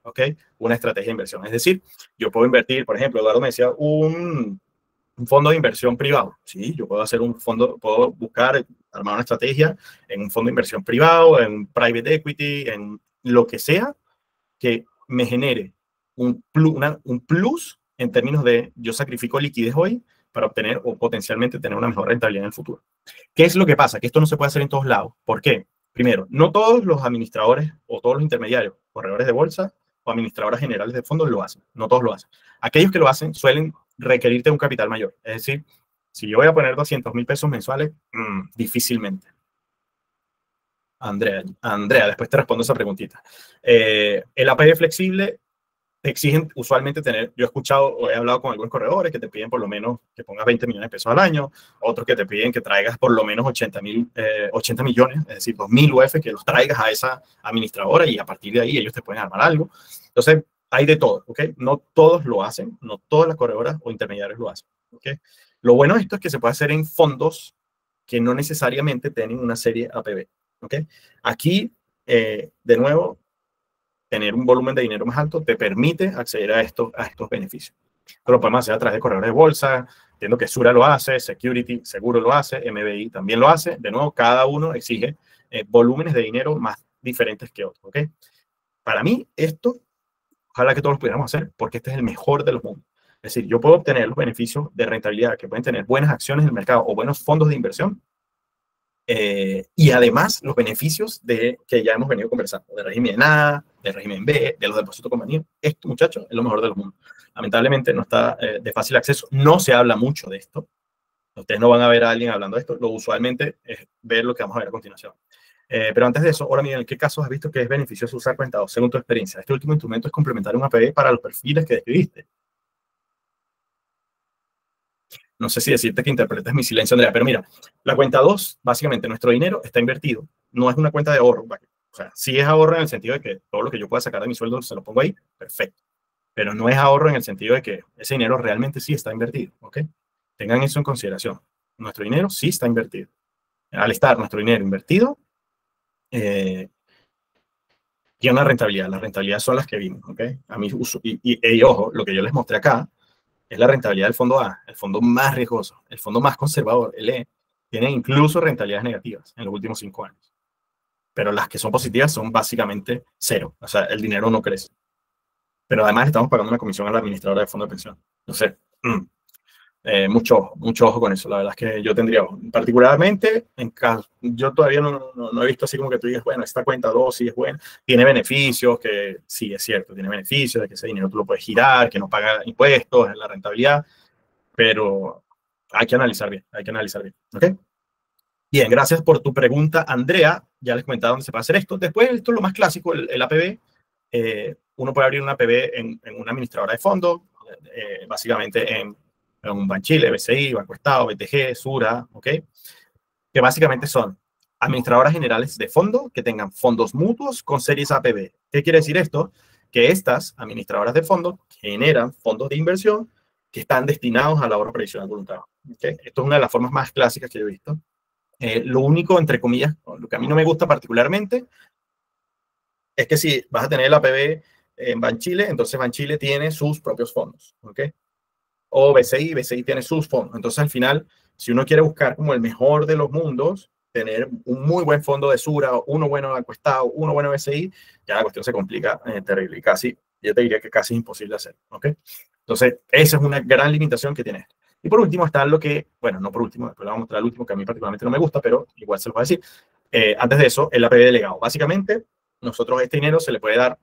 ¿ok? Una estrategia de inversión. Es decir, yo puedo invertir, por ejemplo, Eduardo me decía, un fondo de inversión privado. Sí, yo puedo hacer un fondo, puedo buscar, armar una estrategia en un fondo de inversión privado, en un private equity, en lo que sea que me genere un plus en términos de yo sacrifico liquidez hoy para obtener o potencialmente tener una mejor rentabilidad en el futuro. ¿Qué es lo que pasa? Que esto no se puede hacer en todos lados. ¿Por qué? Primero, no todos los administradores o todos los intermediarios, corredores de bolsa o administradoras generales de fondos lo hacen. No todos lo hacen. Aquellos que lo hacen suelen requerirte un capital mayor. Es decir, si yo voy a poner 200.000 pesos mensuales, difícilmente. Andrea, después te respondo esa preguntita. El APB flexible te exigen usualmente tener, yo he escuchado o he hablado con algunos corredores que te piden por lo menos que pongas 20 millones de pesos al año, otros que te piden que traigas por lo menos 80 millones, es decir, 2.000 UF, que los traigas a esa administradora y a partir de ahí ellos te pueden armar algo. Entonces, hay de todo, ¿ok? No todos lo hacen, no todas las corredoras o intermediarios lo hacen, ¿ok? Lo bueno de esto es que se puede hacer en fondos que no necesariamente tienen una serie APB, ¿ok? Aquí, de nuevo, tener un volumen de dinero más alto te permite acceder a estos beneficios. Esto lo podemos hacer a través de corredores de bolsa, entiendo que Sura lo hace, Security seguro lo hace, MBI también lo hace. De nuevo, cada uno exige volúmenes de dinero más diferentes que otros, ¿ok? Para mí, esto, ojalá que todos lo pudiéramos hacer, porque este es el mejor de los mundos. Es decir, yo puedo obtener los beneficios de rentabilidad que pueden tener buenas acciones en el mercado o buenos fondos de inversión, y además los beneficios de que ya hemos venido conversando, de régimen A, de régimen B, de los depósitos convenidos. Esto, muchachos, es lo mejor de los mundos. Lamentablemente no está de fácil acceso, no se habla mucho de esto. Ustedes no van a ver a alguien hablando de esto, lo usualmente es ver lo que vamos a ver a continuación. Pero antes de eso, ahora Miguel, ¿en qué casos has visto que es beneficioso usar cuenta 2 según tu experiencia? Este último instrumento es complementar un APB para los perfiles que describiste. No sé si decirte que interpretes mi silencio, Andrea, pero mira, la cuenta 2, básicamente nuestro dinero está invertido. No es una cuenta de ahorro. O sea, sí es ahorro en el sentido de que todo lo que yo pueda sacar de mi sueldo se lo pongo ahí, perfecto. Pero no es ahorro en el sentido de que ese dinero realmente sí está invertido, ¿ok? Tengan eso en consideración. Nuestro dinero sí está invertido. Al estar nuestro dinero invertido, tiene una rentabilidad. Las rentabilidades son las que vimos, ¿ok? A mí, y ojo, lo que yo les mostré acá es la rentabilidad del fondo A, el fondo más riesgoso, el fondo más conservador, el E, tiene incluso rentabilidades negativas en los últimos 5 años. Pero las que son positivas son básicamente cero. O sea, el dinero no crece. Pero además estamos pagando una comisión a la administradora de fondo de pensión. Entonces, mucho ojo con eso. La verdad es que yo tendría ojo. Particularmente, yo todavía no he visto así como que tú digas, bueno, esta cuenta 2 sí es buena, tiene beneficios, que sí es cierto, tiene beneficios, de que ese dinero tú lo puedes girar, que no paga impuestos, es la rentabilidad, pero hay que analizar bien, ¿ok? Bien, gracias por tu pregunta, Andrea. Ya les comentaba dónde se puede hacer esto. Después, esto es lo más clásico, el APB. Uno puede abrir un APB en una administradora de fondos, básicamente en un Banchile, BCI, Banco Estado, BTG, Sura, ¿ok? Que básicamente son administradoras generales de fondos que tengan fondos mutuos con series APB. ¿Qué quiere decir esto? Que estas administradoras de fondos generan fondos de inversión que están destinados al ahorro previsional voluntario, ¿okay? Esto es una de las formas más clásicas que yo he visto. Lo único, entre comillas, lo que a mí no me gusta particularmente, es que si vas a tener el APB en Banchile, entonces Banchile tiene sus propios fondos, ¿ok? O BCI tiene sus fondos. Entonces, al final, si uno quiere buscar como el mejor de los mundos, tener un muy buen fondo de Sura, uno bueno de Banco Estado, uno bueno de BCI, ya la cuestión se complica terrible y casi, yo te diría que casi es imposible hacer, ¿ok? Entonces, esa es una gran limitación que tiene. Y por último está lo que, bueno, no por último, después le vamos a mostrar el último que a mí particularmente no me gusta, pero igual se lo voy a decir. Antes de eso, el APB delegado. Básicamente, nosotros este dinero se le puede dar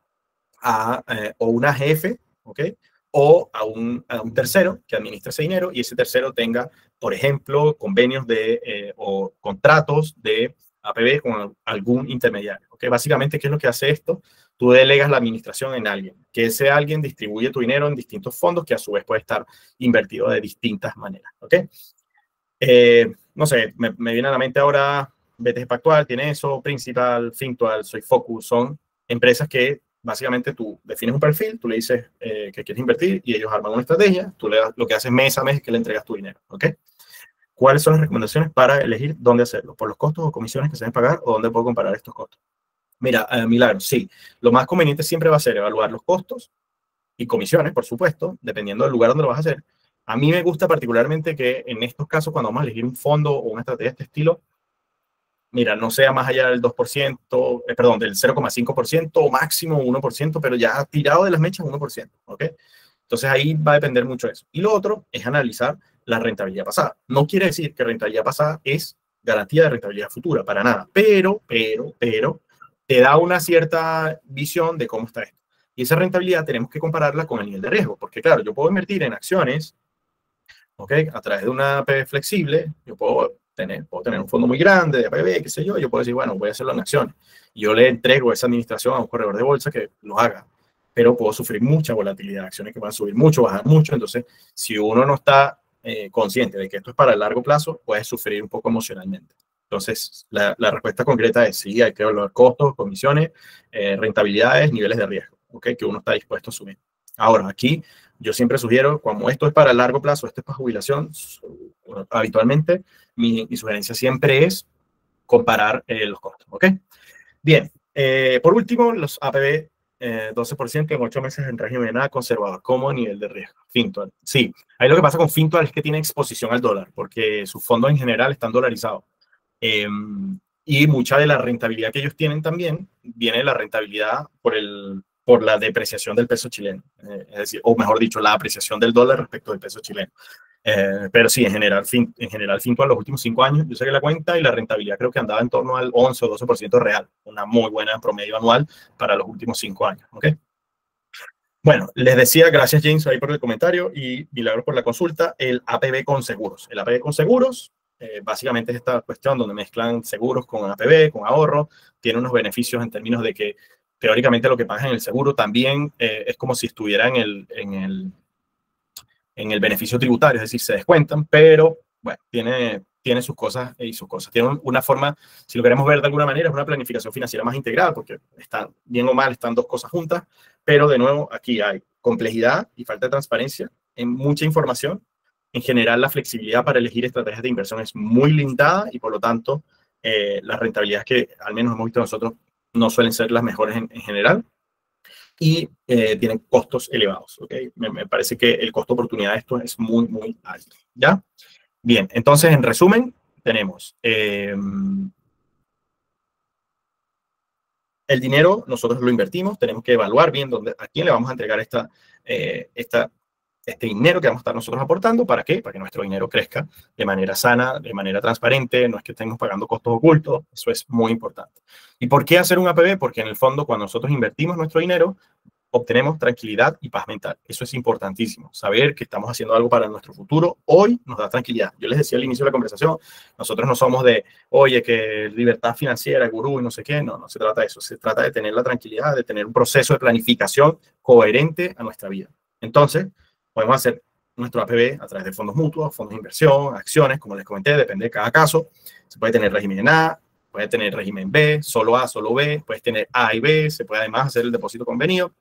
a o una jefe, ¿ok? O a un tercero que administre ese dinero y ese tercero tenga, por ejemplo, convenios o contratos de APB con algún intermediario, ¿ok? ¿okay? Básicamente, ¿qué es lo que hace esto? Tú delegas la administración en alguien, que ese alguien distribuye tu dinero en distintos fondos que a su vez puede estar invertido de distintas maneras. ¿Okay? No sé, me viene a la mente ahora BTG Pactual, tiene eso, Principal, Fintual, SoyFocus, son empresas que básicamente tú defines un perfil, tú le dices que quieres invertir y ellos arman una estrategia, tú lo que haces mes a mes es que le entregas tu dinero, ¿ok? ¿Cuáles son las recomendaciones para elegir dónde hacerlo? ¿Por los costos o comisiones que se deben pagar o dónde puedo comparar estos costos? Mira, Milagro, sí, lo más conveniente siempre va a ser evaluar los costos y comisiones, por supuesto, dependiendo del lugar donde lo vas a hacer. A mí me gusta particularmente que en estos casos, cuando vamos a elegir un fondo o una estrategia de este estilo, mira, no sea más allá del 2%, perdón, del 0,5% o máximo 1%, pero ya tirado de las mechas 1%, ¿ok? Entonces ahí va a depender mucho de eso. Y lo otro es analizar la rentabilidad pasada. No quiere decir que rentabilidad pasada es garantía de rentabilidad futura, para nada, pero te da una cierta visión de cómo está esto. Y esa rentabilidad tenemos que compararla con el nivel de riesgo, porque claro, yo puedo invertir en acciones, ¿ok? A través de una APB flexible, yo puedo tener un fondo muy grande de APB, qué sé yo puedo decir, bueno, voy a hacerlo en acciones. Y yo le entrego esa administración a un corredor de bolsa que lo haga, pero puedo sufrir mucha volatilidad, acciones que van a subir mucho, bajar mucho. Entonces, si uno no está consciente de que esto es para el largo plazo, puede sufrir un poco emocionalmente. Entonces, la respuesta concreta es sí, hay que evaluar costos, comisiones, rentabilidades, niveles de riesgo, ¿okay? Que uno está dispuesto a asumir. Ahora, aquí yo siempre sugiero, como esto es para largo plazo, esto es para jubilación, habitualmente mi sugerencia siempre es comparar los costos, ¿ok? Bien, por último, los APB 12% en 8 meses en régimen de nada conservador como nivel de riesgo. Fintual, sí. Ahí lo que pasa con Fintual es que tiene exposición al dólar, porque sus fondos en general están dolarizados. Y mucha de la rentabilidad que ellos tienen también viene de la rentabilidad por la depreciación del peso chileno, es decir, o mejor dicho, la apreciación del dólar respecto del peso chileno. Pero sí, en general, Fintual los últimos 5 años, yo saqué la cuenta y la rentabilidad creo que andaba en torno al 11 o 12% real, una muy buena promedio anual para los últimos 5 años, ¿ok? Bueno, les decía, gracias James ahí por el comentario y Milagros por la consulta, el APB con seguros. El APB con seguros, básicamente es esta cuestión donde mezclan seguros con APB, con ahorro, tiene unos beneficios en términos de que teóricamente lo que pagas en el seguro también es como si estuviera en el beneficio tributario, es decir, se descuentan, pero bueno, tiene sus cosas y sus cosas. Tiene una forma, si lo queremos ver de alguna manera, es una planificación financiera más integrada, porque están, bien o mal, están dos cosas juntas, pero de nuevo, aquí hay complejidad y falta de transparencia en mucha información. En general, la flexibilidad para elegir estrategias de inversión es muy limitada y por lo tanto, las rentabilidades que al menos hemos visto nosotros no suelen ser las mejores en general y tienen costos elevados, ¿ok? Me parece que el costo de oportunidad de esto es muy, muy alto, ¿ya? Bien, entonces, en resumen, tenemos el dinero, nosotros lo invertimos, tenemos que evaluar bien a quién le vamos a entregar este dinero que vamos a estar nosotros aportando. ¿Para qué? Para que nuestro dinero crezca de manera sana, de manera transparente, no es que estemos pagando costos ocultos, eso es muy importante. ¿Y por qué hacer un APB? Porque en el fondo, cuando nosotros invertimos nuestro dinero, obtenemos tranquilidad y paz mental. Eso es importantísimo. Saber que estamos haciendo algo para nuestro futuro hoy nos da tranquilidad. Yo les decía al inicio de la conversación, nosotros no somos de, oye, que libertad financiera, gurú y no sé qué. No, no se trata de eso. Se trata de tener la tranquilidad, de tener un proceso de planificación coherente a nuestra vida. Entonces, podemos hacer nuestro APB a través de fondos mutuos, fondos de inversión, acciones, como les comenté, depende de cada caso. Se puede tener régimen A, puede tener régimen B, solo A, solo B, puedes tener A y B, se puede además hacer el depósito convenido.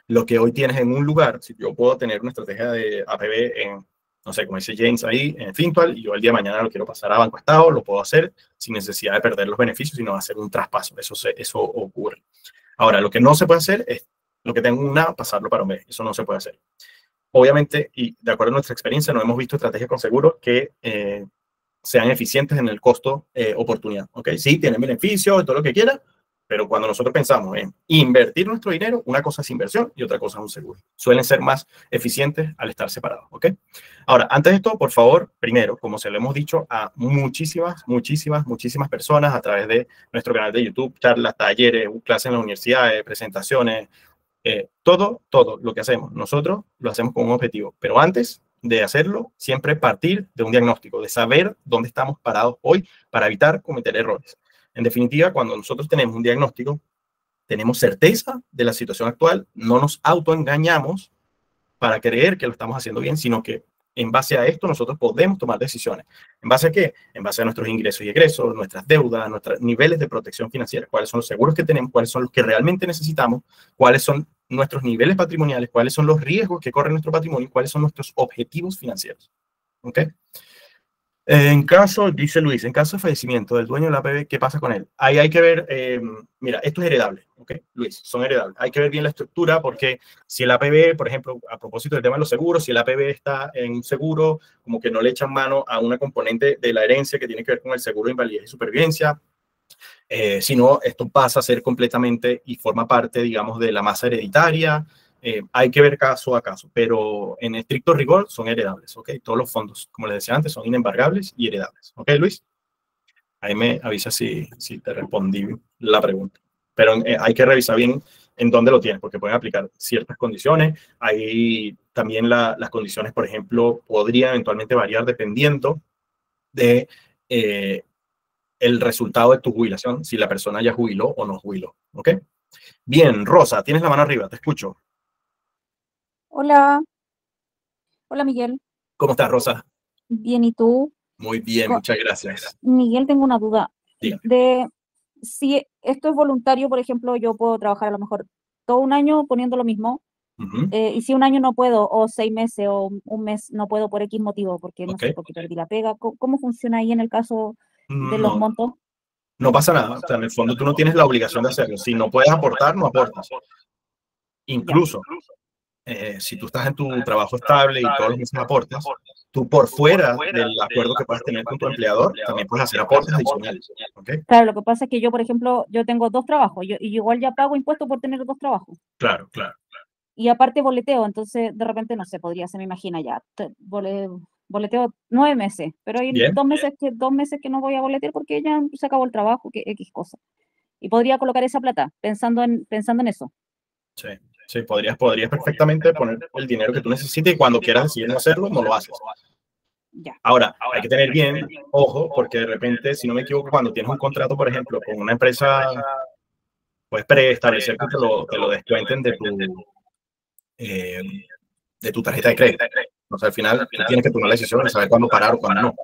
Lo que hoy tienes en un lugar, si yo puedo tener una estrategia de APB en, no sé, como dice James ahí, en Fintual, y yo el día de mañana lo quiero pasar a Banco Estado, lo puedo hacer sin necesidad de perder los beneficios, sino hacer un traspaso. Eso ocurre. Ahora, lo que no se puede hacer es, lo que tengo un A, pasarlo para un B. Eso no se puede hacer. Obviamente, y de acuerdo a nuestra experiencia, no hemos visto estrategias con seguros que sean eficientes en el costo oportunidad. ¿Ok? Sí, tienen beneficios, todo lo que quiera, pero cuando nosotros pensamos en invertir nuestro dinero, una cosa es inversión y otra cosa es un seguro. Suelen ser más eficientes al estar separados. ¿Ok? Ahora, antes de esto, por favor, primero, como se lo hemos dicho a muchísimas personas a través de nuestro canal de YouTube, charlas, talleres, clases en la universidad, presentaciones, todo lo que hacemos, nosotros lo hacemos con un objetivo, pero antes de hacerlo, siempre partir de un diagnóstico, de saber dónde estamos parados hoy para evitar cometer errores. En definitiva, cuando nosotros tenemos un diagnóstico, tenemos certeza de la situación actual, no nos autoengañamos para creer que lo estamos haciendo bien, sino que en base a esto nosotros podemos tomar decisiones. ¿En base a qué? En base a nuestros ingresos y egresos, nuestras deudas, nuestros niveles de protección financiera, cuáles son los seguros que tenemos, cuáles son los que realmente necesitamos, cuáles son nuestros niveles patrimoniales, cuáles son los riesgos que corre nuestro patrimonio, cuáles son nuestros objetivos financieros. ¿Ok? En caso, dice Luis, en caso de fallecimiento del dueño de la APB, ¿qué pasa con él? Ahí hay que ver, mira, esto es heredable, ¿ok? Luis, son heredables. Hay que ver bien la estructura porque si el APB, por ejemplo, a propósito del tema de los seguros, si el APB está en un seguro, como que no le echan mano a una componente de la herencia que tiene que ver con el seguro de invalidez y supervivencia, si no, esto pasa a ser completamente y forma parte, digamos, de la masa hereditaria. Hay que ver caso a caso, pero en estricto rigor son heredables, ¿ok? Todos los fondos, como les decía antes, son inembargables y heredables, ¿ok, Luis? Ahí me avisa si te respondí la pregunta. Pero hay que revisar bien en dónde lo tienes, porque pueden aplicar ciertas condiciones. Ahí también las condiciones, por ejemplo, podrían eventualmente variar dependiendo de el resultado de tu jubilación, si la persona ya jubiló o no jubiló, ¿ok? Bien, Rosa, tienes la mano arriba, te escucho. Hola, hola Miguel. ¿Cómo estás, Rosa? Bien, ¿y tú? Muy bien, muchas gracias. Miguel, tengo una duda. Dígame. De si esto es voluntario, por ejemplo, yo puedo trabajar a lo mejor todo un año poniendo lo mismo, y si un año no puedo, o 6 meses, o un mes no puedo por X motivo, porque no sé, porque perdí la pega, ¿cómo funciona ahí en el caso de los montos? No pasa nada. O sea, en el fondo tú no tienes la obligación de hacerlo. Si no puedes aportar, no aportas. Incluso, si tú estás en tu trabajo estable y todos los meses aportas, tú por fuera del acuerdo que puedas tener con tu empleador, también puedes hacer aportes adicionales. ¿Okay? Claro, lo que pasa es que yo, por ejemplo, yo tengo 2 trabajos, y igual ya pago impuestos por tener 2 trabajos. Claro, claro. Y aparte boleteo, entonces de repente, no sé, se me imagina ya, boleteo 9 meses, pero hay Bien. 2 meses que no voy a boletear porque ya se acabó el trabajo, que X cosa. Y podría colocar esa plata pensando en eso. Sí, sí, podrías perfectamente poner el dinero que tú necesites y cuando quieras decidir no hacerlo, no lo haces. Ya. Ahora, hay que tener bien ojo, porque de repente, si no me equivoco, cuando tienes un contrato, por ejemplo, con una empresa, puedes preestablecer que te lo descuenten de tu tarjeta de crédito. O sea, al final tú tienes que tomar la decisión de saber cuándo parar o cuándo no.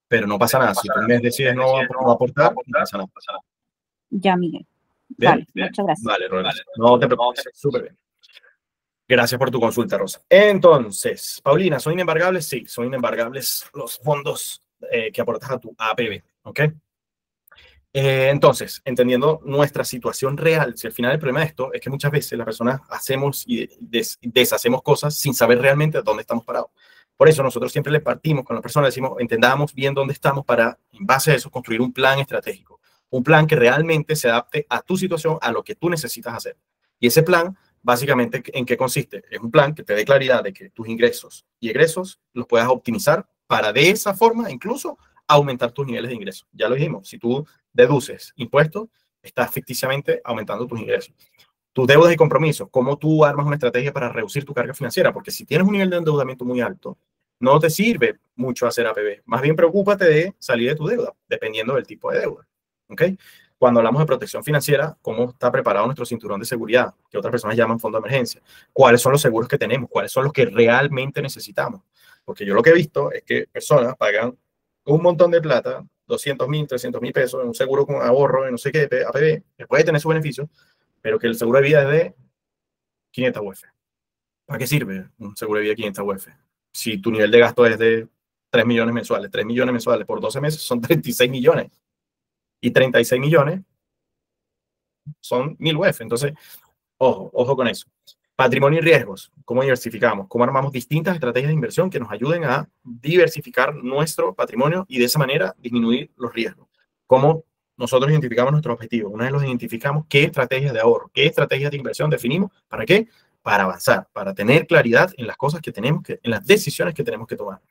Pero no pasa nada. Si tú un mes decides no aportar, no pasa nada. Ya, Miguel. ¿Bien? Vale, muchas gracias. Vale, Rosa. No te preocupes. Súper bien. Gracias por tu consulta, Rosa. Entonces, Paulina, ¿son inembargables? Sí, son inembargables los fondos que aportas a tu APB. ¿Ok? Entonces, entendiendo nuestra situación real, si al final el problema de esto es que muchas veces las personas hacemos y deshacemos cosas sin saber realmente dónde estamos parados. Por eso nosotros siempre le partimos con la persona, decimos, entendamos bien dónde estamos para, en base a eso, construir un plan estratégico. Un plan que realmente se adapte a tu situación, a lo que tú necesitas hacer. Y ese plan, básicamente, ¿en qué consiste? Es un plan que te dé claridad de que tus ingresos y egresos los puedas optimizar para de esa forma, incluso, aumentar tus niveles de ingresos. Ya lo dijimos, si tú deduces impuestos, estás ficticiamente aumentando tus ingresos. Tus deudas y compromisos, cómo tú armas una estrategia para reducir tu carga financiera, porque si tienes un nivel de endeudamiento muy alto, no te sirve mucho hacer APB. Más bien preocúpate de salir de tu deuda, dependiendo del tipo de deuda. ¿Ok? Cuando hablamos de protección financiera, ¿cómo está preparado nuestro cinturón de seguridad? Que otras personas llaman fondo de emergencia. ¿Cuáles son los seguros que tenemos? ¿Cuáles son los que realmente necesitamos? Porque yo lo que he visto es que personas pagan un montón de plata, 200.000, 300.000 pesos, en un seguro con ahorro, en no sé qué, APB, que puede tener sus beneficios, pero que el seguro de vida es de 500 UF. ¿Para qué sirve un seguro de vida de 500 UF? Si tu nivel de gasto es de 3 millones mensuales, 3 millones mensuales por 12 meses son 36 millones. Y 36 millones son 1.000 UF. Entonces, ojo con eso. Patrimonio y riesgos. ¿Cómo diversificamos? ¿Cómo armamos distintas estrategias de inversión que nos ayuden a diversificar nuestro patrimonio y de esa manera disminuir los riesgos? ¿Cómo nosotros identificamos nuestros objetivos? Una vez los identificamos, ¿qué estrategias de ahorro, qué estrategias de inversión definimos? ¿Para qué? Para avanzar, para tener claridad en las cosas que tenemos que, en las decisiones que tenemos que tomar.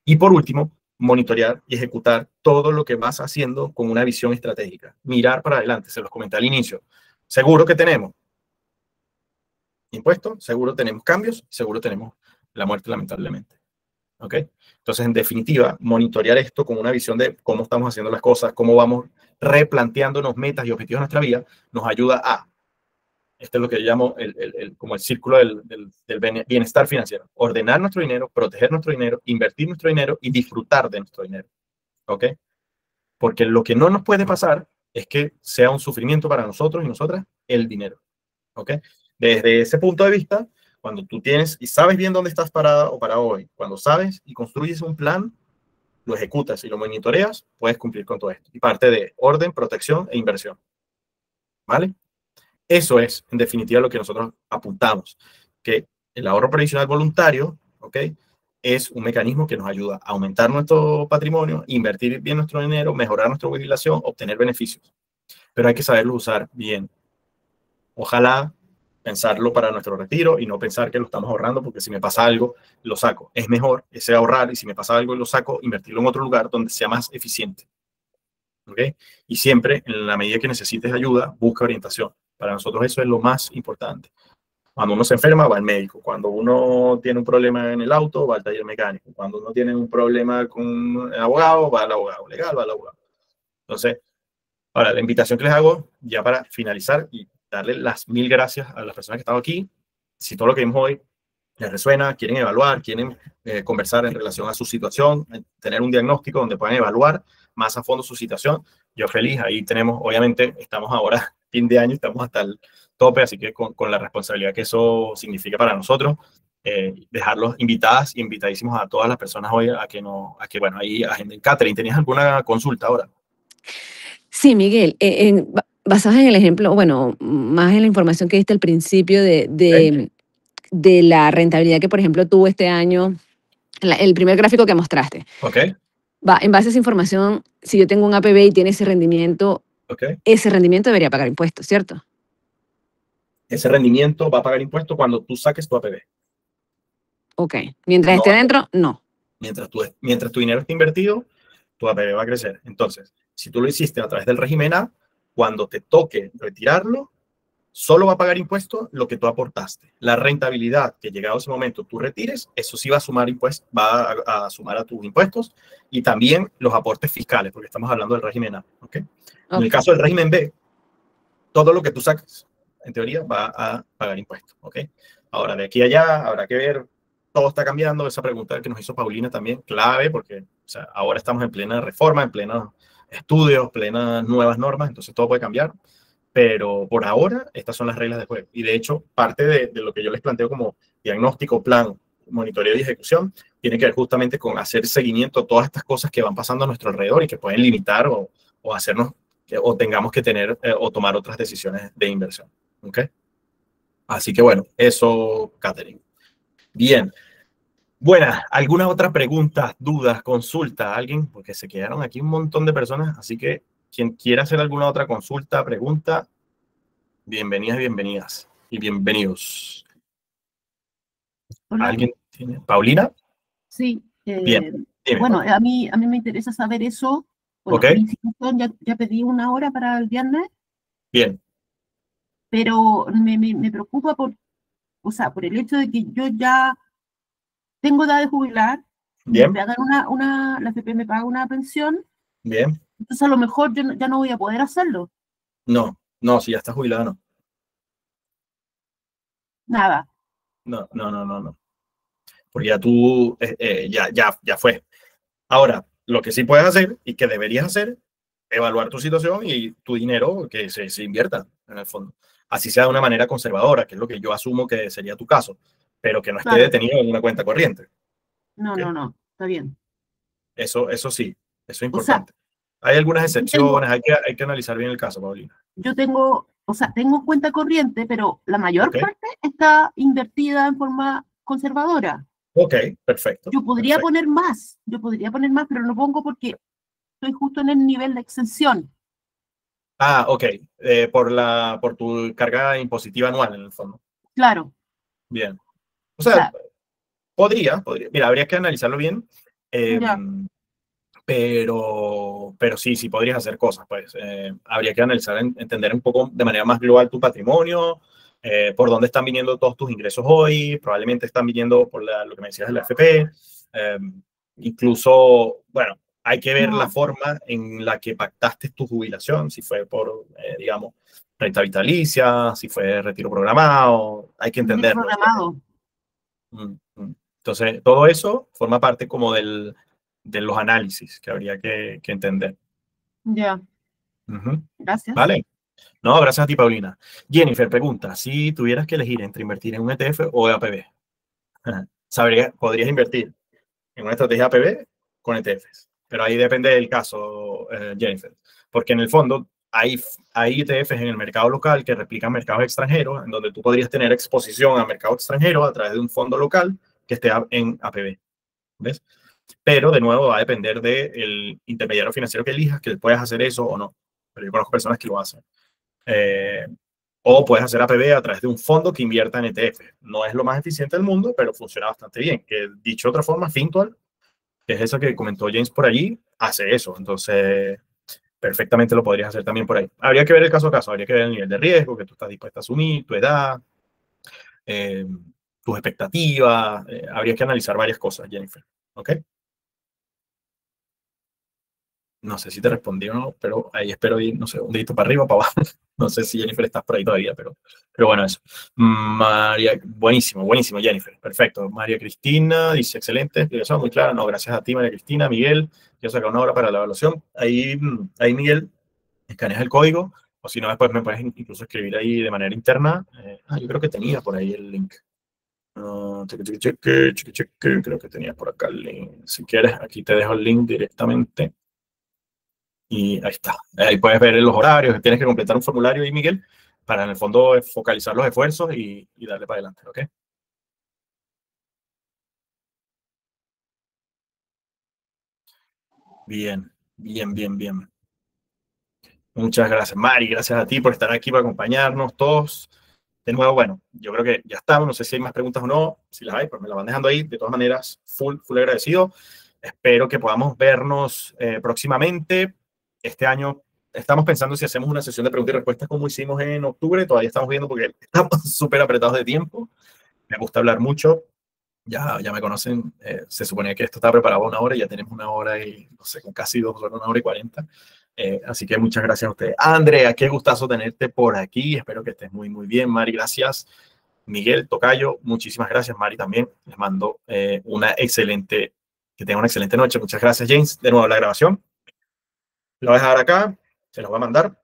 Y por último, monitorear y ejecutar todo lo que vas haciendo con una visión estratégica. Mirar para adelante, se los comenté al inicio. Seguro que tenemos impuestos, seguro tenemos cambios, seguro tenemos la muerte, lamentablemente. ¿Ok? Entonces, en definitiva, monitorear esto con una visión de cómo estamos haciendo las cosas, cómo vamos replanteándonos metas y objetivos de nuestra vida, nos ayuda a, este es lo que yo llamo como el círculo del bienestar financiero, ordenar nuestro dinero, proteger nuestro dinero, invertir nuestro dinero y disfrutar de nuestro dinero. ¿Ok? Porque lo que no nos puede pasar es que sea un sufrimiento para nosotros y nosotras el dinero. ¿Ok? Desde ese punto de vista, cuando tú tienes y sabes bien dónde estás parada o para hoy, cuando sabes y construyes un plan, lo ejecutas y lo monitoreas, puedes cumplir con todo esto. Y parte de orden, protección e inversión. ¿Vale? Eso es, en definitiva, lo que nosotros apuntamos. Que el ahorro previsional voluntario, ¿ok? Es un mecanismo que nos ayuda a aumentar nuestro patrimonio, invertir bien nuestro dinero, mejorar nuestra jubilación, obtener beneficios. Pero hay que saberlo usar bien. Ojalá pensarlo para nuestro retiro y no pensar que lo estamos ahorrando porque si me pasa algo, lo saco. Es mejor ese ahorrar y si me pasa algo y lo saco, invertirlo en otro lugar donde sea más eficiente. ¿Ok? Y siempre, en la medida que necesites ayuda, busca orientación. Para nosotros eso es lo más importante. Cuando uno se enferma, va al médico. Cuando uno tiene un problema en el auto, va al taller mecánico. Cuando uno tiene un problema con el abogado, va al abogado legal, va al abogado. Entonces, ahora, la invitación que les hago, ya para finalizar y darle las 1000 gracias a las personas que están aquí. Si todo lo que vimos hoy les resuena, quieren evaluar, quieren conversar en relación a su situación, tener un diagnóstico donde puedan evaluar más a fondo su situación, yo feliz. Ahí tenemos, obviamente, estamos ahora fin de año, estamos hasta el tope, así que con la responsabilidad que eso significa para nosotros, dejarlos invitadas y invitadísimos a todas las personas hoy a que, bueno, ahí agenden. Catherine, ¿tenías alguna consulta ahora? Sí, Miguel, basados en el ejemplo, bueno, más en la información que diste al principio de la rentabilidad que, por ejemplo, tuvo este año, el primer gráfico que mostraste. Ok. Va, en base a esa información, si yo tengo un APB y tiene ese rendimiento, ese rendimiento debería pagar impuestos, ¿cierto? Ese rendimiento va a pagar impuestos cuando tú saques tu APB. Ok. Mientras esté dentro, no. Mientras tu dinero esté invertido, tu APB va a crecer. Entonces, si tú lo hiciste a través del régimen A, cuando te toque retirarlo, solo va a pagar impuestos lo que tú aportaste. La rentabilidad que llegado ese momento tú retires, eso sí va a sumar impuestos, va a sumar a tus impuestos y también los aportes fiscales, porque estamos hablando del régimen A. ¿Okay? En el caso del régimen B, todo lo que tú saques, en teoría, va a pagar impuestos. ¿Okay? Ahora, de aquí a allá, habrá que ver. Todo está cambiando. Esa pregunta que nos hizo Paulina también, clave, porque ahora estamos en plena reforma, en plenos estudios, plenas nuevas normas, entonces todo puede cambiar. Pero por ahora, estas son las reglas de juego. Y de hecho, parte de lo que yo les planteo como diagnóstico, plan, monitoreo y ejecución, tiene que ver justamente con hacer seguimiento a todas estas cosas que van pasando a nuestro alrededor y que pueden limitar o hacernos, o tengamos que tener o tomar otras decisiones de inversión. ¿Ok? Así que bueno, eso, Catherine. Bien. Buena, ¿alguna otra pregunta, dudas, consulta? ¿Alguien? Porque se quedaron aquí un montón de personas, así que quien quiera hacer alguna otra consulta, pregunta, bienvenidas, bienvenidas y bienvenidos. Hola. ¿Alguien tiene? ¿Paulina? Sí. Bien. Dime, bueno, Paulina. a mí me interesa saber eso. Bueno, Ok. mi institución ya pedí una hora para el viernes. Bien. Pero me preocupa por el hecho de que yo ya tengo edad de jubilar, Bien. me pagan la AFP me paga una pensión, Bien. entonces a lo mejor yo ya no voy a poder hacerlo. No, si ya estás jubilado, no. Nada. No. Porque ya tú, ya fue. Ahora, lo que sí puedes hacer y que deberías hacer, evaluar tu situación y tu dinero que se invierta en el fondo. Así sea de una manera conservadora, que es lo que yo asumo que sería tu caso, pero que no esté detenido en una cuenta corriente. No, ¿Okay? no, está bien. Eso sí, eso es importante. Hay algunas excepciones, hay que analizar bien el caso, Paulina. Yo tengo cuenta corriente, pero la mayor parte está invertida en forma conservadora. Ok, perfecto. Yo podría poner más, pero no pongo porque estoy justo en el nivel de exención. Ah, ok. Por tu carga impositiva anual, en el fondo. Claro. Bien. O sea, podría. Mira, habría que analizarlo bien. Pero sí podrías hacer cosas, pues. Habría que analizar, entender un poco de manera más global tu patrimonio, por dónde están viniendo todos tus ingresos hoy, probablemente están viniendo por lo que me decías de la AFP, Incluso, bueno, hay que ver la forma en la que pactaste tu jubilación, si fue por, digamos, renta vitalicia, si fue retiro programado, hay que entenderlo. Programado. Entonces, todo eso forma parte como de los análisis que habría que entender. Ya. Gracias. Vale. No, gracias a ti, Paulina. Jennifer pregunta, si tuvieras que elegir entre invertir en un ETF o APB, podrías invertir en una estrategia APB con ETFs, pero ahí depende del caso, Jennifer, porque en el fondo hay ETFs en el mercado local que replican mercados extranjeros, en donde tú podrías tener exposición a mercado extranjero a través de un fondo local que esté en APB, ¿ves? Pero de nuevo va a depender del intermediario financiero que elijas, que puedas hacer eso o no. Pero yo conozco personas que lo hacen. O puedes hacer APB a través de un fondo que invierta en ETF. No es lo más eficiente del mundo, pero funciona bastante bien. Que dicho de otra forma, Fintual, que es eso que comentó James por allí, hace eso. Entonces, perfectamente lo podrías hacer también por ahí. Habría que ver el caso a caso, habría que ver el nivel de riesgo que tú estás dispuesta a asumir, tu edad, tus expectativas. Habría que analizar varias cosas, Jennifer. ¿Ok? No sé si te respondí o no, pero ahí espero ir, no sé, un dedito para arriba o para abajo. No sé si Jennifer estás por ahí todavía, pero bueno, eso. María, buenísimo, buenísimo, Jennifer. Perfecto. María Cristina dice, excelente, explicación muy clara. No, gracias a ti, María Cristina. Miguel, yo saco una hora para la evaluación. Ahí Miguel, escaneas el código, o si no, después me puedes incluso escribir ahí de manera interna. Yo creo que tenía por ahí el link. Creo que tenía por acá el link. Si quieres, aquí te dejo el link directamente. Y ahí está. Ahí puedes ver los horarios. Tienes que completar un formulario ahí, Miguel, para en el fondo focalizar los esfuerzos y darle para adelante. ¿Ok? Bien, bien, bien, bien. Muchas gracias, Mari. Gracias a ti por estar aquí, por acompañarnos todos. De nuevo, bueno, yo creo que ya estamos. No sé si hay más preguntas o no. Si las hay, pues me las van dejando ahí. De todas maneras, full agradecido. Espero que podamos vernos próximamente. Este año estamos pensando si hacemos una sesión de preguntas y respuestas como hicimos en octubre. Todavía estamos viendo porque estamos súper apretados de tiempo. Me gusta hablar mucho. Ya me conocen. Se suponía que esto estaba preparado una hora y ya tenemos una hora y, no sé, con casi 2 horas, 1 hora y 40. Así que muchas gracias a ustedes. Andrea, qué gustazo tenerte por aquí. Espero que estés muy, muy bien. Mari, gracias. Miguel, tocayo, muchísimas gracias. Mari también. Les mando que tengan una excelente noche. Muchas gracias, James. De nuevo, la grabación. Lo voy a dejar acá. Se los voy a mandar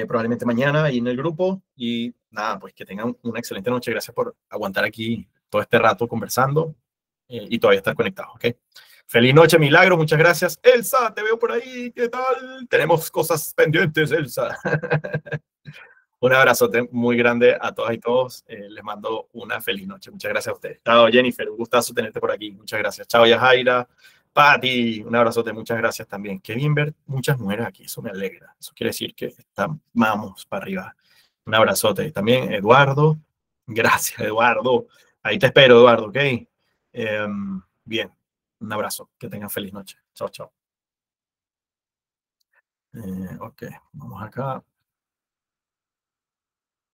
probablemente mañana ahí en el grupo. Y nada, pues que tengan una excelente noche. Gracias por aguantar aquí todo este rato conversando y todavía estar conectados, ¿ok? Feliz noche, Milagro, muchas gracias. Elsa, te veo por ahí, ¿qué tal? Tenemos cosas pendientes, Elsa. Un abrazote muy grande a todas y todos. Les mando una feliz noche. Muchas gracias a ustedes. Chao, Jennifer, un gustazo tenerte por aquí. Muchas gracias. Chao, Yajaira. Pati, un abrazote, muchas gracias también. Qué bien ver muchas mujeres aquí, eso me alegra. Eso quiere decir que vamos para arriba. Un abrazote. También, Eduardo. Gracias, Eduardo. Ahí te espero, Eduardo, ¿ok? Bien, un abrazo. Que tengan feliz noche. Chao, chao. Ok, vamos acá.